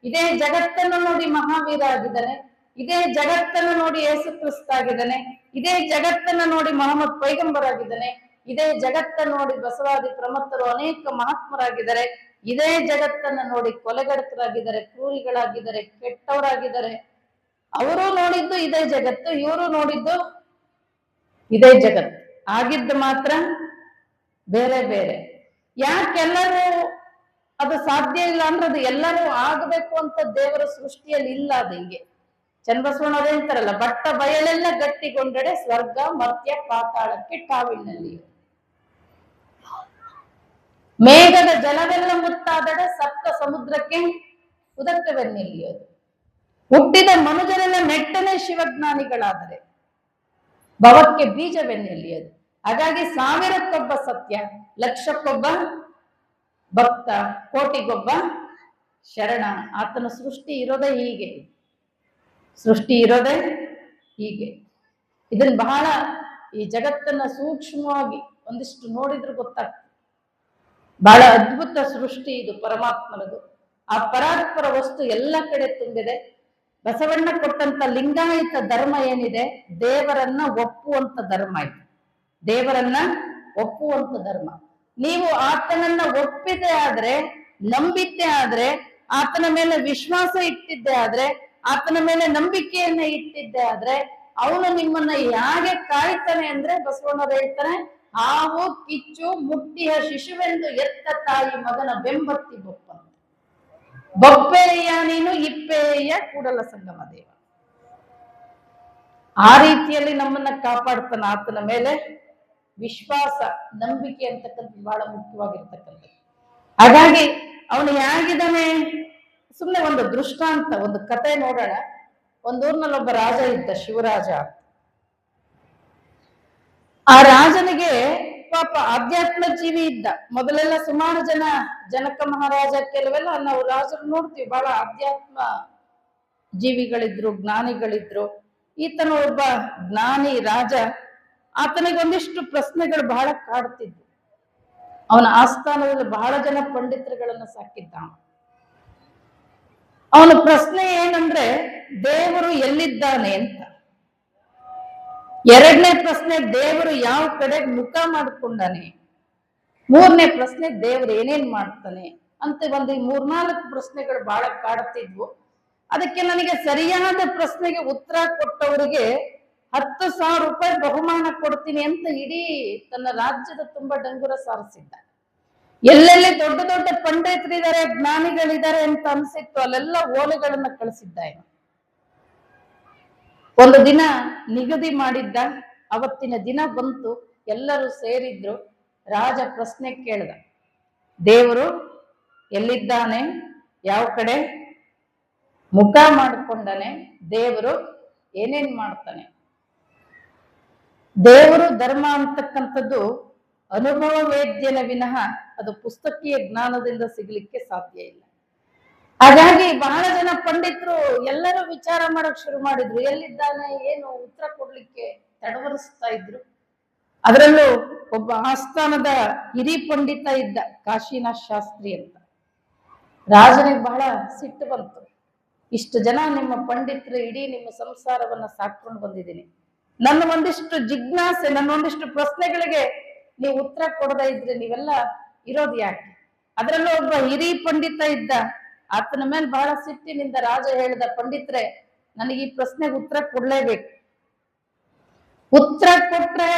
ಇದೇ ಜಗತ್ತನ್ನು ನೋಡಿ ಮಹಾವೀರ ಆಗಿದ್ದಾನೆ, ಇದೇ ಜಗತ್ತನ್ನು ನೋಡಿ ಯೇಸು ಕ್ರಿಸ್ತ ಆಗಿದ್ದಾನೆ, ಇದೇ ಜಗತ್ತನ್ನು ನೋಡಿ ಮೊಹಮ್ಮದ್ ಪೈಗಂಬರ್ ಆಗಿದ್ದಾನೆ, ಇದೇ ಜಗತ್ತನ್ನು ನೋಡಿ ಬಸವಾದಿ ಪ್ರಮತ್ತರು ಅನೇಕ ಮಹಾತ್ಮರಾಗಿದ್ದಾರೆ, ಇದೇ ಜಗತ್ತನ್ನ ನೋಡಿ ಕೊಲೆಗಡಕರಾಗಿದ್ದಾರೆ, ಕ್ರೂರಿಗಳಾಗಿದ್ದಾರೆ, ಕೆಟ್ಟವರಾಗಿದ್ದಾರೆ. ಅವರು ನೋಡಿದ್ದು ಇದೇ ಜಗತ್ತು, ಇವರು ನೋಡಿದ್ದು ಇದೇ ಜಗತ್ತು. ಆಗಿದ್ದು ಮಾತ್ರ ಬೇರೆ ಬೇರೆ. ಯಾಕೆಲ್ಲರೂ ಅದು ಸಾಧ್ಯ ಇಲ್ಲ ಅಂದ್ರೆ, ಅದು ಎಲ್ಲರೂ ಆಗಬೇಕು ಅಂತ ದೇವರ ಸೃಷ್ಟಿಯಲ್ಲಿ ಇಲ್ಲ. ಅದು ಹಿಂಗೆ ಚನ್ನಬಸವಣ್ಣವ್ರು ಹೇಳ್ತಾರಲ್ಲ, ಬಟ್ಟ ಬಯಲೆಲ್ಲ ಗಟ್ಟಿಗೊಂಡಡೆ ಸ್ವರ್ಗ ಮರ್ತ್ಯ ಪಾತಾಳಕ್ಕೆ ಟಾವಿನಲ್ಲಿ, ಮೇಘದ ಜಲವೆಲ್ಲ ಮುತ್ತಾದಡೆ ಸಪ್ತ ಸಮುದ್ರಕ್ಕೆ ಉದಕವೆನ್ನಿಲಿಯೋದು. ಹುಟ್ಟಿದ ಮನುಜರೆಲ್ಲ ಮೆಟ್ಟನೆ ಶಿವಜ್ಞಾನಿಗಳಾದರೆ ಭವಕ್ಕೆ ಬೀಜವೆನ್ನಿಲಿಯೋದು. ಹಾಗಾಗಿ ಸಾವಿರಕ್ಕೊಬ್ಬ ಸತ್ಯ, ಲಕ್ಷಕ್ಕೊಬ್ಬ ಭಕ್ತ, ಕೋಟಿಗೊಬ್ಬ ಶರಣ. ಆತನ ಸೃಷ್ಟಿ ಇರೋದೇ ಹೀಗೆ, ಸೃಷ್ಟಿ ಇರೋದೇ ಹೀಗೆ. ಇದನ್ನ ಬಹಳ ಈ ಜಗತ್ತನ್ನ ಸೂಕ್ಷ್ಮವಾಗಿ ಒಂದಿಷ್ಟು ನೋಡಿದ್ರೆ ಗೊತ್ತಾಗ್ತದೆ. ಬಹಳ ಅದ್ಭುತ ಸೃಷ್ಟಿ ಇದು ಪರಮಾತ್ಮನದು. ಆ ಪರಾತ್ಪರ ವಸ್ತು ಎಲ್ಲ ಕಡೆ ತುಂಬಿದೆ. ಬಸವಣ್ಣ ಕೊಟ್ಟಂತ ಲಿಂಗಾಯತ ಧರ್ಮ ಏನಿದೆ, ದೇವರನ್ನ ಒಪ್ಪುವಂತ ಧರ್ಮ ಇದು. ದೇವರನ್ನ ಒಪ್ಪುವಂತ ಧರ್ಮ. ನೀವು ಆತನನ್ನ ಒಪ್ಪಿದ್ದೆ ಆದ್ರೆ, ನಂಬಿದ್ದೆ ಆದ್ರೆ, ಆತನ ಮೇಲೆ ವಿಶ್ವಾಸ ಇಟ್ಟಿದ್ದೆ ಆದ್ರೆ, ಆತನ ಮೇಲೆ ನಂಬಿಕೆಯನ್ನ ಇಟ್ಟಿದ್ದೆ ಆದ್ರೆ, ಅವನು ನಿಮ್ಮನ್ನ ಹೇಗೆ ಕಾಯ್ತಾನೆ ಅಂದ್ರೆ, ಬಸವಣ್ಣವ್ರು ಹೇಳ್ತಾನೆ, ಹಾವು ಕಿಚ್ಚು ಮುಟ್ಟಿಯ ಶಿಶುವೆಂದು ಎತ್ತ ತಾಯಿ ಮಗನ ಬೆಂಬತ್ತಿ ಬೊಪ್ಪ. ಬೊಪ್ಪೆಯ ನೀನು ಇಪ್ಪೆಯ ಕೂಡಲ ಸಂಗಮ ದೇವ. ಆ ರೀತಿಯಲ್ಲಿ ನಮ್ಮನ್ನ ಕಾಪಾಡ್ತಾನ. ಆತನ ಮೇಲೆ ವಿಶ್ವಾಸ, ನಂಬಿಕೆ ಅಂತಕ್ಕಂಥದ್ದು ಬಹಳ ಮುಖ್ಯವಾಗಿರ್ತಕ್ಕಂಥದ್ದು. ಹಾಗಾಗಿ ಅವನು ಹೇಗಿದ್ದಾನೆ, ಸುಮ್ಮನೆ ಒಂದು ದೃಷ್ಟಾಂತ, ಒಂದು ಕತೆ ನೋಡೋಣ. ಒಂದೂರ್ನಲ್ಲಿ ಒಬ್ಬ ರಾಜ ಇದ್ದ, ಶಿವರಾಜ. ಆ ರಾಜನಿಗೆ ಪಾಪ ಅಧ್ಯಾತ್ಮ ಜೀವಿ ಇದ್ದ. ಮೊದಲೆಲ್ಲ ಸುಮಾರು ಜನ, ಜನಕ ಮಹಾರಾಜ ಕೆಲವೆಲ್ಲ ನಾವು ರಾಜರು ನೋಡ್ತೀವಿ, ಬಹಳ ಅಧ್ಯಾತ್ಮ ಜೀವಿಗಳಿದ್ರು, ಜ್ಞಾನಿಗಳಿದ್ರು. ಈತನ ಒಬ್ಬ ಜ್ಞಾನಿ ರಾಜ. ಆತನಿಗೆ ಒಂದಿಷ್ಟು ಪ್ರಶ್ನೆಗಳು ಬಹಳ ಕಾಡ್ತಿದ್ವು. ಅವನ ಆಸ್ಥಾನದಲ್ಲಿ ಬಹಳ ಜನ ಪಂಡಿತರುಗಳನ್ನ ಸಾಕಿದ್ದ. ಅವನ ಪ್ರಶ್ನೆ ಏನಂದ್ರೆ, ದೇವರು ಎಲ್ಲಿದ್ದಾನೆ ಅಂತ. ಎರಡನೇ ಪ್ರಶ್ನೆ, ದೇವರು ಯಾವ ಕಡೆ ಮುಖ ಮಾಡಿಕೊಂಡಾನೆ. ಮೂರನೇ ಪ್ರಶ್ನೆ, ದೇವರು ಏನೇನ್ ಮಾಡ್ತಾನೆ ಅಂತ. ಒಂದು 3-4 ಪ್ರಶ್ನೆಗಳು ಬಹಳ ಕಾಡುತ್ತಿದ್ವು. ಅದಕ್ಕೆ ನನಗೆ ಸರಿಯಾದ ಪ್ರಶ್ನೆಗೆ ಉತ್ತರ ಕೊಟ್ಟವರಿಗೆ 10,000 ರೂಪಾಯಿ ಬಹುಮಾನ ಕೊಡ್ತೀನಿ ಅಂತ ಇಡೀ ತನ್ನ ರಾಜ್ಯದ ತುಂಬಾ ಡಂಗುರ ಸಾರಿಸಿದ್ದ. ಎಲ್ಲೆಲ್ಲಿ ದೊಡ್ಡ ದೊಡ್ಡ ಪಂಡಿತರಿದ್ದಾರೆ, ಜ್ಞಾನಿಗಳಿದ್ದಾರೆ ಅಂತ ಅನ್ಸಿತ್ತು, ಅಲ್ಲೆಲ್ಲ ಓಲೆಗಳನ್ನ ಕಳಿಸಿದ್ದ. ಒಂದು ದಿನ ನಿಗದಿ ಮಾಡಿದ್ದ, ಅವತ್ತಿನ ದಿನ ಬಂತು, ಎಲ್ಲರೂ ಸೇರಿದ್ರು. ರಾಜ ಪ್ರಶ್ನೆ ಕೇಳ್ದ, ದೇವರು ಎಲ್ಲಿದ್ದಾನೆ, ಯಾವ ಕಡೆ ಮುಖ ಮಾಡಿಕೊಂಡನೆ, ದೇವರು ಏನೇನ್ ಮಾಡ್ತಾನೆ? ದೇವರು ಧರ್ಮ ಅಂತಕ್ಕಂಥದ್ದು ಅನುಭವ ವೇದ್ಯನ ವಿನಃ ಅದು ಪುಸ್ತಕೀಯ ಜ್ಞಾನದಿಂದ ಸಿಗ್ಲಿಕ್ಕೆ ಸಾಧ್ಯ ಇಲ್ಲ. ಹಾಗಾಗಿ ಬಹಳ ಜನ ಪಂಡಿತರು ಎಲ್ಲರೂ ವಿಚಾರ ಮಾಡಕ್ ಶುರು ಮಾಡಿದ್ರು, ಎಲ್ಲಿದ್ದಾನೆ ಏನು ಉತ್ತರ ಕೊಡ್ಲಿಕ್ಕೆ ತಡವರಿಸ್ತಾ ಇದ್ರು. ಅದರಲ್ಲೂ ಒಬ್ಬ ಆಸ್ಥಾನದ ಹಿರಿ ಪಂಡಿತ ಇದ್ದ, ಕಾಶಿನಾಥ್ ಶಾಸ್ತ್ರಿ ಅಂತ. ರಾಜನಿಗೆ ಬಹಳ ಸಿಟ್ಟು ಬಂತು, ಇಷ್ಟು ಜನ ನಿಮ್ಮ ಪಂಡಿತರು ಇಡೀ ನಿಮ್ಮ ಸಂಸಾರವನ್ನ ಸಾಕೊಂಡು ಬಂದಿದ್ದೀನಿ, ನನ್ನ ಒಂದಿಷ್ಟು ಜಿಜ್ಞಾಸೆ, ನನ್ನ ಒಂದಿಷ್ಟು ಪ್ರಶ್ನೆಗಳಿಗೆ ನೀವು ಉತ್ತರ ಕೊಡದೇ ಇದ್ರೆ ನೀವೆಲ್ಲ ಇರೋದು ಯಾಕೆ? ಅದರಲ್ಲೂ ಒಬ್ಬ ಹಿರಿ ಪಂಡಿತ ಇದ್ದ, ಆತನ ಮೇಲೆ ಬಹಳ ಸಿಟ್ಟಿನಿಂದ ರಾಜ ಹೇಳ್ದ, ಪಂಡಿತ್ರೆ ನನಗೆ ಈ ಪ್ರಶ್ನೆಗೆ ಉತ್ತರ ಕೊಡ್ಲೇಬೇಕು, ಉತ್ತರ ಕೊಟ್ರೆ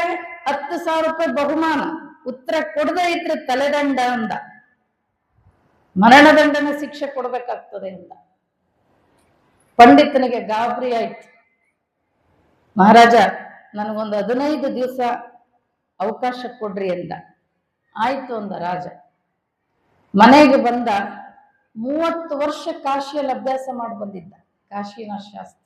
10,000 ರೂಪಾಯಿ ಬಹುಮಾನ, ಉತ್ತರ ಕೊಡದೇ ಇದ್ರೆ ತಲೆದಂಡ ಅಂದ, ಮರಣದಂಡನ ಶಿಕ್ಷೆ ಕೊಡ್ಬೇಕಾಗ್ತದೆ ಅಂತ. ಪಂಡಿತನಿಗೆ ಗಾಬರಿ ಆಯ್ತು. ಮಹಾರಾಜ ನನಗೊಂದು 15 ದಿವಸ ಅವಕಾಶ ಕೊಡ್ರಿ ಅಂದ. ಆಯ್ತು ಅಂದ ರಾಜ. ಮನೆಗೆ ಬಂದ. 30 ವರ್ಷ ಕಾಶಿಯಲ್ಲಿ ಅಭ್ಯಾಸ ಮಾಡಿ ಬಂದಿದ್ದ ಕಾಶಿನಾಥ್ ಶಾಸ್ತ್ರಿ.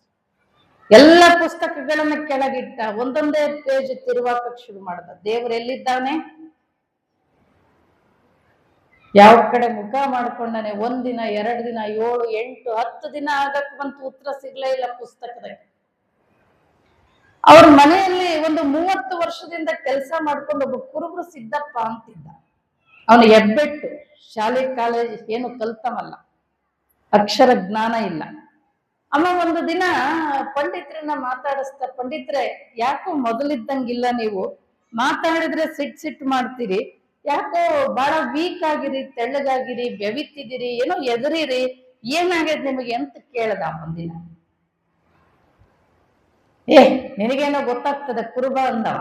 ಎಲ್ಲ ಪುಸ್ತಕಗಳನ್ನ ಕೆಳಗಿಟ್ಟ, ಒಂದೊಂದೇ ಪೇಜ್ ತಿರುವಾಕಕ್ಕೆ ಶುರು ಮಾಡ್ದ. ದೇವರು ಎಲ್ಲಿದ್ದಾನೆ, ಯಾವ ಕಡೆ ಮುಖ ಮಾಡ್ಕೊಂಡಾನೆ? 1 ದಿನ 2 ದಿನ 7 8 10 ದಿನ ಆಗಕ್ ಬಂತು, ಉತ್ತರ ಸಿಗ್ಲೇ ಇಲ್ಲ ಪುಸ್ತಕದಾಗ. ಅವ್ರ ಮನೆಯಲ್ಲಿ ಒಂದು 30 ವರ್ಷದಿಂದ ಕೆಲಸ ಮಾಡ್ಕೊಂಡು ಒಬ್ಬ ಕುರುಬರು ಸಿದ್ದಪ್ಪ ಅಂತಿದ್ದ. ಅವನು ಹೆಬ್ಬೆಟ್ಟು, ಶಾಲೆ ಕಾಲೇಜ್ ಏನು ಕಲ್ತವಲ್ಲ, ಅಕ್ಷರ ಜ್ಞಾನ ಇಲ್ಲ. ಅಮ್ಮ ಒಂದು ದಿನ ಪಂಡಿತ್ರನ್ನ ಮಾತಾಡಿಸ್ತ, ಪಂಡಿತ್ರೆ ಯಾಕೋ ಮೊದಲಿದ್ದಂಗಿಲ್ಲ, ನೀವು ಮಾತಾಡಿದ್ರೆ ಸಿಟ್ಟು ಮಾಡ್ತೀರಿ, ಯಾಕೋ ಬಹಳ ವೀಕ್ ಆಗಿರಿ, ತೆಳ್ಳಗಾಗಿರಿ, ಬೆವಿತಿದ್ದೀರಿ, ಏನೋ ಎದರಿರಿ, ಏನಾಗ್ಯದ ನಿಮಗೆ ಅಂತ ಕೇಳ್ದ ಒಂದಿನ. ನಿನಗೇನೋ ಗೊತ್ತಾಗ್ತದೆ ಕುರುಬ ಅಂದವ.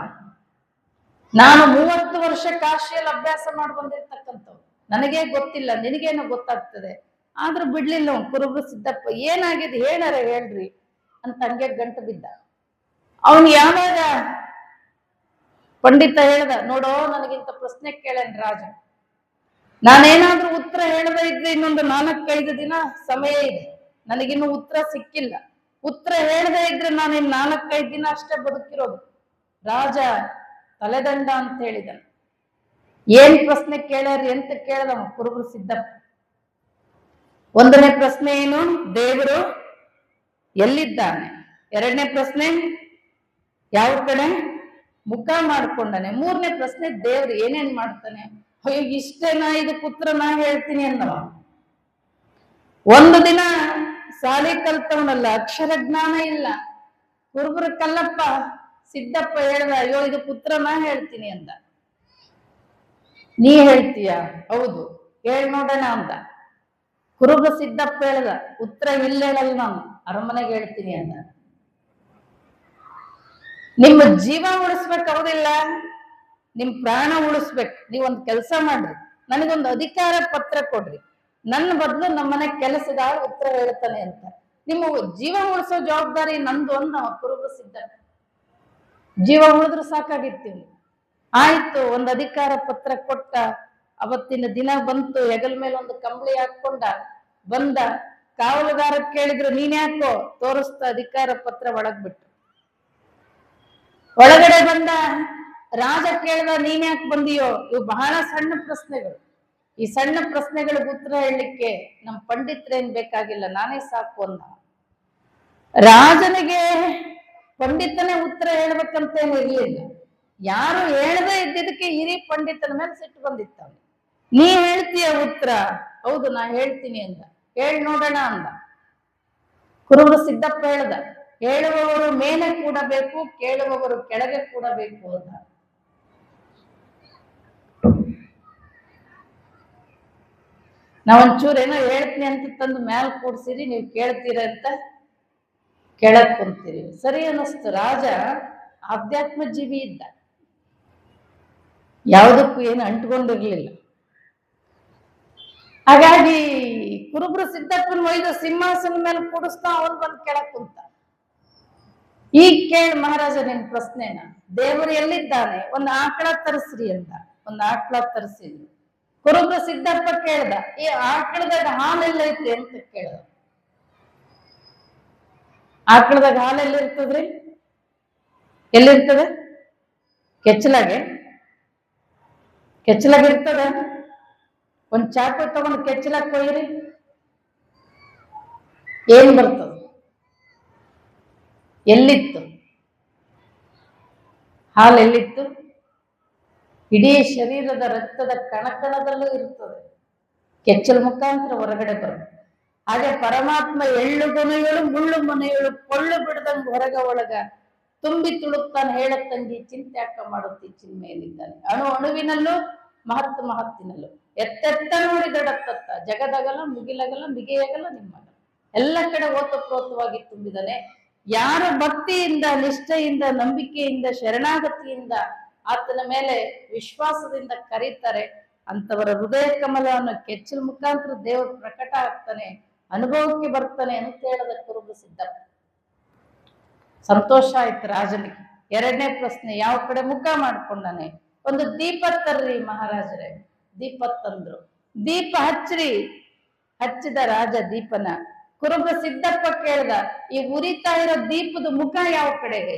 ನಾನು 30 ವರ್ಷ ಕಾಶಿಯಲ್ಲಿ ಅಭ್ಯಾಸ ಮಾಡಿ ಬಂದಿರ್ತಕ್ಕಂಥವ್ರು, ನನಗೇ ಗೊತ್ತಿಲ್ಲ, ನಿನಗೇನೋ ಗೊತ್ತಾಗ್ತದೆ. ಆದ್ರೂ ಬಿಡ್ಲಿಲ್ಲ ಕುರುಬರು ಸಿದ್ದಪ್ಪ, ಏನಾಗಿದೆ ಹೇಳಾರ ಹೇಳ್ರಿ ಅಂತ ಹಂಗೆ ಗಂಟು ಬಿದ್ದ. ಅವನು ಯಾವಾಗ ಪಂಡಿತ ಹೇಳ್ದ, ನೋಡೋ ನನಗಿಂತ ಪ್ರಶ್ನೆ ಕೇಳೇನ್ ರಾಜ, ನಾನೇನಾದ್ರೂ ಉತ್ತರ ಹೇಳದೇ ಇದ್ರೆ ಇನ್ನೊಂದು 4-5 ದಿನ ಸಮಯ ಇದೆ, ನನಗಿನ್ನು ಉತ್ತರ ಸಿಕ್ಕಿಲ್ಲ. ಉತ್ತರ ಹೇಳದೇ ಇದ್ರೆ ನಾನಿನ್ 4-5 ದಿನ ಅಷ್ಟೇ ಬದುಕಿರೋದು. ರಾಜ ತಲೆದಂಡ ಅಂತ ಹೇಳಿದ. ಏನ್ ಪ್ರಶ್ನೆ ಕೇಳ್ಯಾರಿ ಅಂತ ಕೇಳದವ ಕುರುಬರು ಸಿದ್ದಪ್ಪ. 1ನೇ ಪ್ರಶ್ನೆ ಏನು, ದೇವರು ಎಲ್ಲಿದ್ದಾನೆ? 2ನೇ ಪ್ರಶ್ನೆ, ಯಾವ ಕಡೆ ಮುಖ ಮಾಡ್ಕೊಂಡಾನೆ? 3ನೇ ಪ್ರಶ್ನೆ, ದೇವ್ರು ಏನೇನ್ ಮಾಡ್ತಾನೆ? ಅಯ್ಯೋ ಇಷ್ಟೇನಾ, ಇದಕ್ಕೆ ಉತ್ತರ ನಾ ಹೇಳ್ತೀನಿ ಅನ್ನವ. 1 ದಿನ ಸಾಲಿ ಕಲ್ತವನಲ್ಲ, ಅಕ್ಷರ ಜ್ಞಾನ ಇಲ್ಲ. ಕುರುಬರು ಕಲ್ಲಪ್ಪ ಸಿದ್ದಪ್ಪ ಹೇಳ್ದ, ಅಯ್ಯೋ ಇದಕ್ಕೆ ಉತ್ತರ ನಾ ಹೇಳ್ತೀನಿ ಅಂದ. ನೀ ಹೇಳ್ತೀಯ? ಹೌದು, ಹೇಳ್ ನೋಡೋಣ ಅಂದ. ಕುರುಬ ಸಿದ್ದಪ್ಪ ಹೇಳ್ದ, ಉತ್ತರ ಇಲ್ಲ ಹೇಳಲ್ಲ, ನಾನು ಅರಮನೆಗೆ ಹೇಳ್ತೀನಿ ಅಂದ. ನಿಮ್ಮ ಜೀವ ಉಳಿಸ್ಬೇಕು, ಹೌದಿಲ್ಲ? ನಿಮ್ ಪ್ರಾಣ ಉಳಿಸ್ಬೇಕು. ನೀವೊಂದ್ ಕೆಲಸ ಮಾಡ್ರಿ, ನನಗೊಂದು ಅಧಿಕಾರ ಪತ್ರ ಕೊಡ್ರಿ, ನನ್ನ ಬದಲು ನಮ್ಮನೆ ಕೆಲಸಗಾರ ಉತ್ತರ ಹೇಳ್ತಾನೆ ಅಂತ. ನಿಮ್ಮ ಜೀವ ಉಳಿಸೋ ಜವಾಬ್ದಾರಿ ನಂದು ಅಂದ ಕುರುಬ ಸಿದ್ದಪ್ಪ. ಜೀವ ಉಳಿದ್ರು ಸಾಕಾಗಿತ್ತೀವಿ. ಆಯ್ತು, ಒಂದು ಅಧಿಕಾರ ಪತ್ರ ಕೊಟ್ಟ. ಅವತ್ತಿನ ದಿನ ಬಂತು, ಹೆಗಲ ಮೇಲೆ ಒಂದು ಕಂಬಳಿ ಹಾಕೊಂಡ ಬಂದ. ಕಾವಲುಗಾರ ಕೇಳಿದ್ರು, ನೀನ್ಯಾಕೋ? ತೋರಿಸ್ತ ಅಧಿಕಾರ ಪತ್ರ ಒಳಗ್ ಬಿಟ್ಟು. ಒಳಗಡೆ ಬಂದ. ರಾಜ ಕೇಳ್ದ, ನೀನ್ಯಾಕೆ ಬಂದಿಯೋ? ಇವು ಬಹಳ ಸಣ್ಣ ಪ್ರಶ್ನೆಗಳು, ಈ ಸಣ್ಣ ಪ್ರಶ್ನೆಗಳಿಗೆ ಉತ್ತರ ಹೇಳಲಿಕ್ಕೆ ನಮ್ ಪಂಡಿತ್ರೇನ್ ಬೇಕಾಗಿಲ್ಲ, ನಾನೇ ಸಾಕು ಅಂದ. ರಾಜನಿಗೆ ಪಂಡಿತನೇ ಉತ್ತರ ಹೇಳ್ಬೇಕಂತೇನು ಇರ್ಲಿಲ್ಲ. ಯಾರು ಹೇಳದೇ ಇದ್ದಿದ್ದಕ್ಕೆ ಹಿರಿ ಪಂಡಿತನ ಮೇಲೆ ಸಿಟ್ಟು ಬಂದಿತ್ತ. ನೀ ಹೇಳ್ತೀಯ ಉತ್ತರ? ಹೌದು, ನಾ ಹೇಳ್ತೀನಿ ಅಂದ. ಹೇಳ್ ನೋಡೋಣ ಅಂದ. ಕುರುಬರು ಸಿದ್ದಪ್ಪ ಹೇಳ್ದ, ಹೇಳುವವರು ಮೇಲೆ ಕೂಡಬೇಕು, ಕೇಳುವವರು ಕೆಳಗೆ ಕೂಡಬೇಕು ಅಂತ. ನಾವೊಂಚೂರು ಏನೋ ಹೇಳ್ತೀನಿ ಅಂತ ತಂದು ಮ್ಯಾಲ್ ಕೂಡ್ಸಿರಿ, ನೀವು ಕೇಳ್ತೀರ ಅಂತ ಕೆಳಗ್ ಕುಂತೀರಿ. ಸರಿ ಅನ್ನಿಸ್ತು. ರಾಜ ಆಧ್ಯಾತ್ಮ ಜೀವಿ ಇದ್ದ, ಯಾವುದಕ್ಕೂ ಏನು ಅಂಟ್ಕೊಂಡಿರ್ಲಿಲ್ಲ. ಹಾಗಾಗಿ ಕುರುಬರು ಸಿದ್ದಪ್ಪನ ಒಯ್ದು ಸಿಂಹಾಸನ ಮೇಲೆ ಕೂಡಿಸ್ತಾ ಅವನು ಬಂದು ಕೆಳಗ್ ಕುಂತ. ಈಗ ಕೇಳಿ ಮಹಾರಾಜ ನಿನ್ ಪ್ರಶ್ನೆನ, ದೇವರು ಎಲ್ಲಿದ್ದಾನೆ? ಒಂದು ಆಕಳ ತರಿಸ್ರಿ ಅಂತ. ಒಂದು ಆಕಳ ತರಿಸಿದ್ರು. ಕುರುಬರು ಸಿದ್ದಪ್ಪ ಕೇಳ್ದ, ಈ ಆಕಳದಾಗ ಹಾಲೆಲ್ಲ ಐತಿ ಅಂತ ಕೇಳ್ದ. ಆಕಳದಾಗ ಹಾಲು ಎಲ್ಲಿರ್ತದ್ರಿ? ಎಲ್ಲಿರ್ತದ? ಕೆಚ್ಚಲಾಗೆ ಇರ್ತದ. ಒಂದ್ ಚಾಕು ತಗೊಂಡು ಕೆಚ್ಚಲಾಗ ಕೊಯ್ರಿ, ಏನ್ ಬರ್ತದ? ಎಲ್ಲಿತ್ತು ಹಾಲು? ಎಲ್ಲಿತ್ತು? ಇಡೀ ಶರೀರದ ರಕ್ತದ ಕಣಕಣದಲ್ಲೂ ಇರ್ತದೆ. ಕೆಚ್ಚಲ ಮುಖಾಂತರ ಹೊರಗಡೆ ಬರುತ್ತೆ. ಹಾಗೆ ಪರಮಾತ್ಮ ಎಳ್ಳು ಗೊನೆಗಳು ಮುಳ್ಳು ಮನೆಗಳು ಕೊಳ್ಳು ಬಿಡದಂಗ ಹೊರಗ ಒಳಗ ತುಂಬಿ ತುಳುಕ್ತಾನೆ. ಹೇಳ ತಂಗಿ ಚಿಂತೆ ಅಕ್ಕ ಮಾಡುತ್ತಿ ಚಿನ್ಮೆಯಲ್ಲಿದ್ದಾನೆ. ಅಣುವಿನಲ್ಲೂ ಮಹತ್ತಿನಲ್ಲೂ ಎತ್ತೆತ್ತ ನೋಡಿ ದಡತ್ತತ್ತ ಜಗದಗಲ ಮುಗಿಲಗಲ ಮಿಗೆಯಗಲ ನಿಮ್ಮಗಲ ಎಲ್ಲ ಕಡೆ ಓತಪ್ರೋತವಾಗಿ ತುಂಬಿದಾನೆ. ಯಾರು ಭಕ್ತಿಯಿಂದ, ನಿಷ್ಠೆಯಿಂದ, ನಂಬಿಕೆಯಿಂದ, ಶರಣಾಗತಿಯಿಂದ ಆತನ ಮೇಲೆ ವಿಶ್ವಾಸದಿಂದ ಕರೀತಾರೆ, ಅಂತವರ ಹೃದಯ ಕಮಲವನ್ನು ಕೆಚ್ಚಲ ಮುಖಾಂತರ ದೇವರು ಪ್ರಕಟ ಆಗ್ತಾನೆ, ಅನುಭವಕ್ಕೆ ಬರ್ತಾನೆ ಅಂತ ಹೇಳದ ಕುರುಬ ಸಿದ್ದಪ್ಪ. ಸಂತೋಷ ಆಯ್ತು ರಾಜನಿಗೆ. ಎರಡನೇ ಪ್ರಶ್ನೆ, ಯಾವ ಕಡೆ ಮುಖ ಮಾಡ್ಕೊಂಡಾನೆ? ಒಂದು ದೀಪ ತರ್ರಿ ಮಹಾರಾಜರೇ. ದೀಪ ತಂದ್ರು. ದೀಪ ಹಚ್ಚ್ರಿ. ಹಚ್ಚಿದ ರಾಜ ದೀಪನ. ಕುರುಬ ಸಿದ್ದಪ್ಪ ಕೇಳ್ದ, ಈ ಉರಿತಾ ಇರೋ ದೀಪದ ಮುಖ ಯಾವ ಕಡೆಗೆ?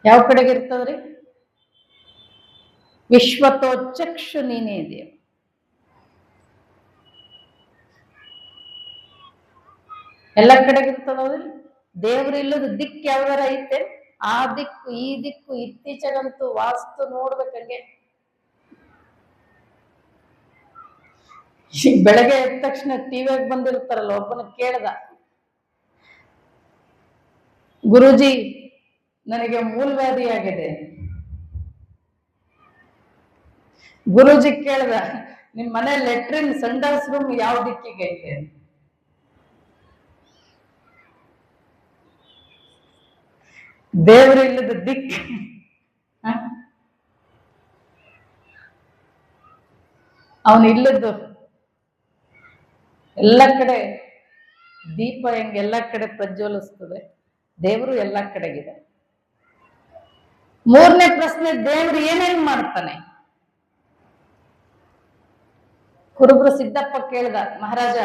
ಯಾವ ಕಡೆಗೆ ಇರ್ತದ್ರಿ? ವಿಶ್ವತೋ ಚಕ್ಷು ನೀನೇ ದೇವ. ಎಲ್ಲ ಕಡೆಗೆ ಇರ್ತದವ್ರಿ. ದೇವ್ರ ಇಲ್ಲದ ದಿಕ್ಕು ಯಾವ್ದಾರ ಐತೆ? ಆ ದಿಕ್ಕು ಈ ದಿಕ್ಕು. ಇತ್ತೀಚೆಗಂತೂ ವಾಸ್ತು ನೋಡ್ಬೇಕಂಗೆ. ಬೆಳಗ್ಗೆ ಎದ್ದ ತಕ್ಷಣ ಟಿವಿಯಾಗ ಬಂದಿರ್ತಾರಲ್ಲ, ಒಬ್ಬನ ಕೇಳ್ದ, ಗುರೂಜಿ ನನಗೆ ಮೂಲವ್ಯಾಧಿ ಆಗಿದೆ. ಗುರೂಜಿ ಕೇಳ್ದ, ನಿಮ್ ಮನೆ ಲೆಟ್ರಿನ್ ಸಂಡಾಸ್ ರೂಮ್ ಯಾವ ದಿಕ್ಕಿಗೆ ಐತೆ? ದೇವ್ರ ಇಲ್ಲದ ದಿಕ್. ಅವನು ಇಲ್ಲದ್ದು ಎಲ್ಲ ಕಡೆ ದೀಪ ಹೆಂಗ್ ಎಲ್ಲ ಕಡೆ ಪ್ರಜ್ವಲಿಸ್ತದೆ, ದೇವರು ಎಲ್ಲ ಕಡೆಗಿದೆ. ಮೂರನೇ ಪ್ರಶ್ನೆ, ದೇವ್ರು ಏನೇನ್ ಮಾಡ್ತಾನೆ? ಕುರುಬರು ಸಿದ್ದಪ್ಪ ಕೇಳ್ದ, ಮಹಾರಾಜ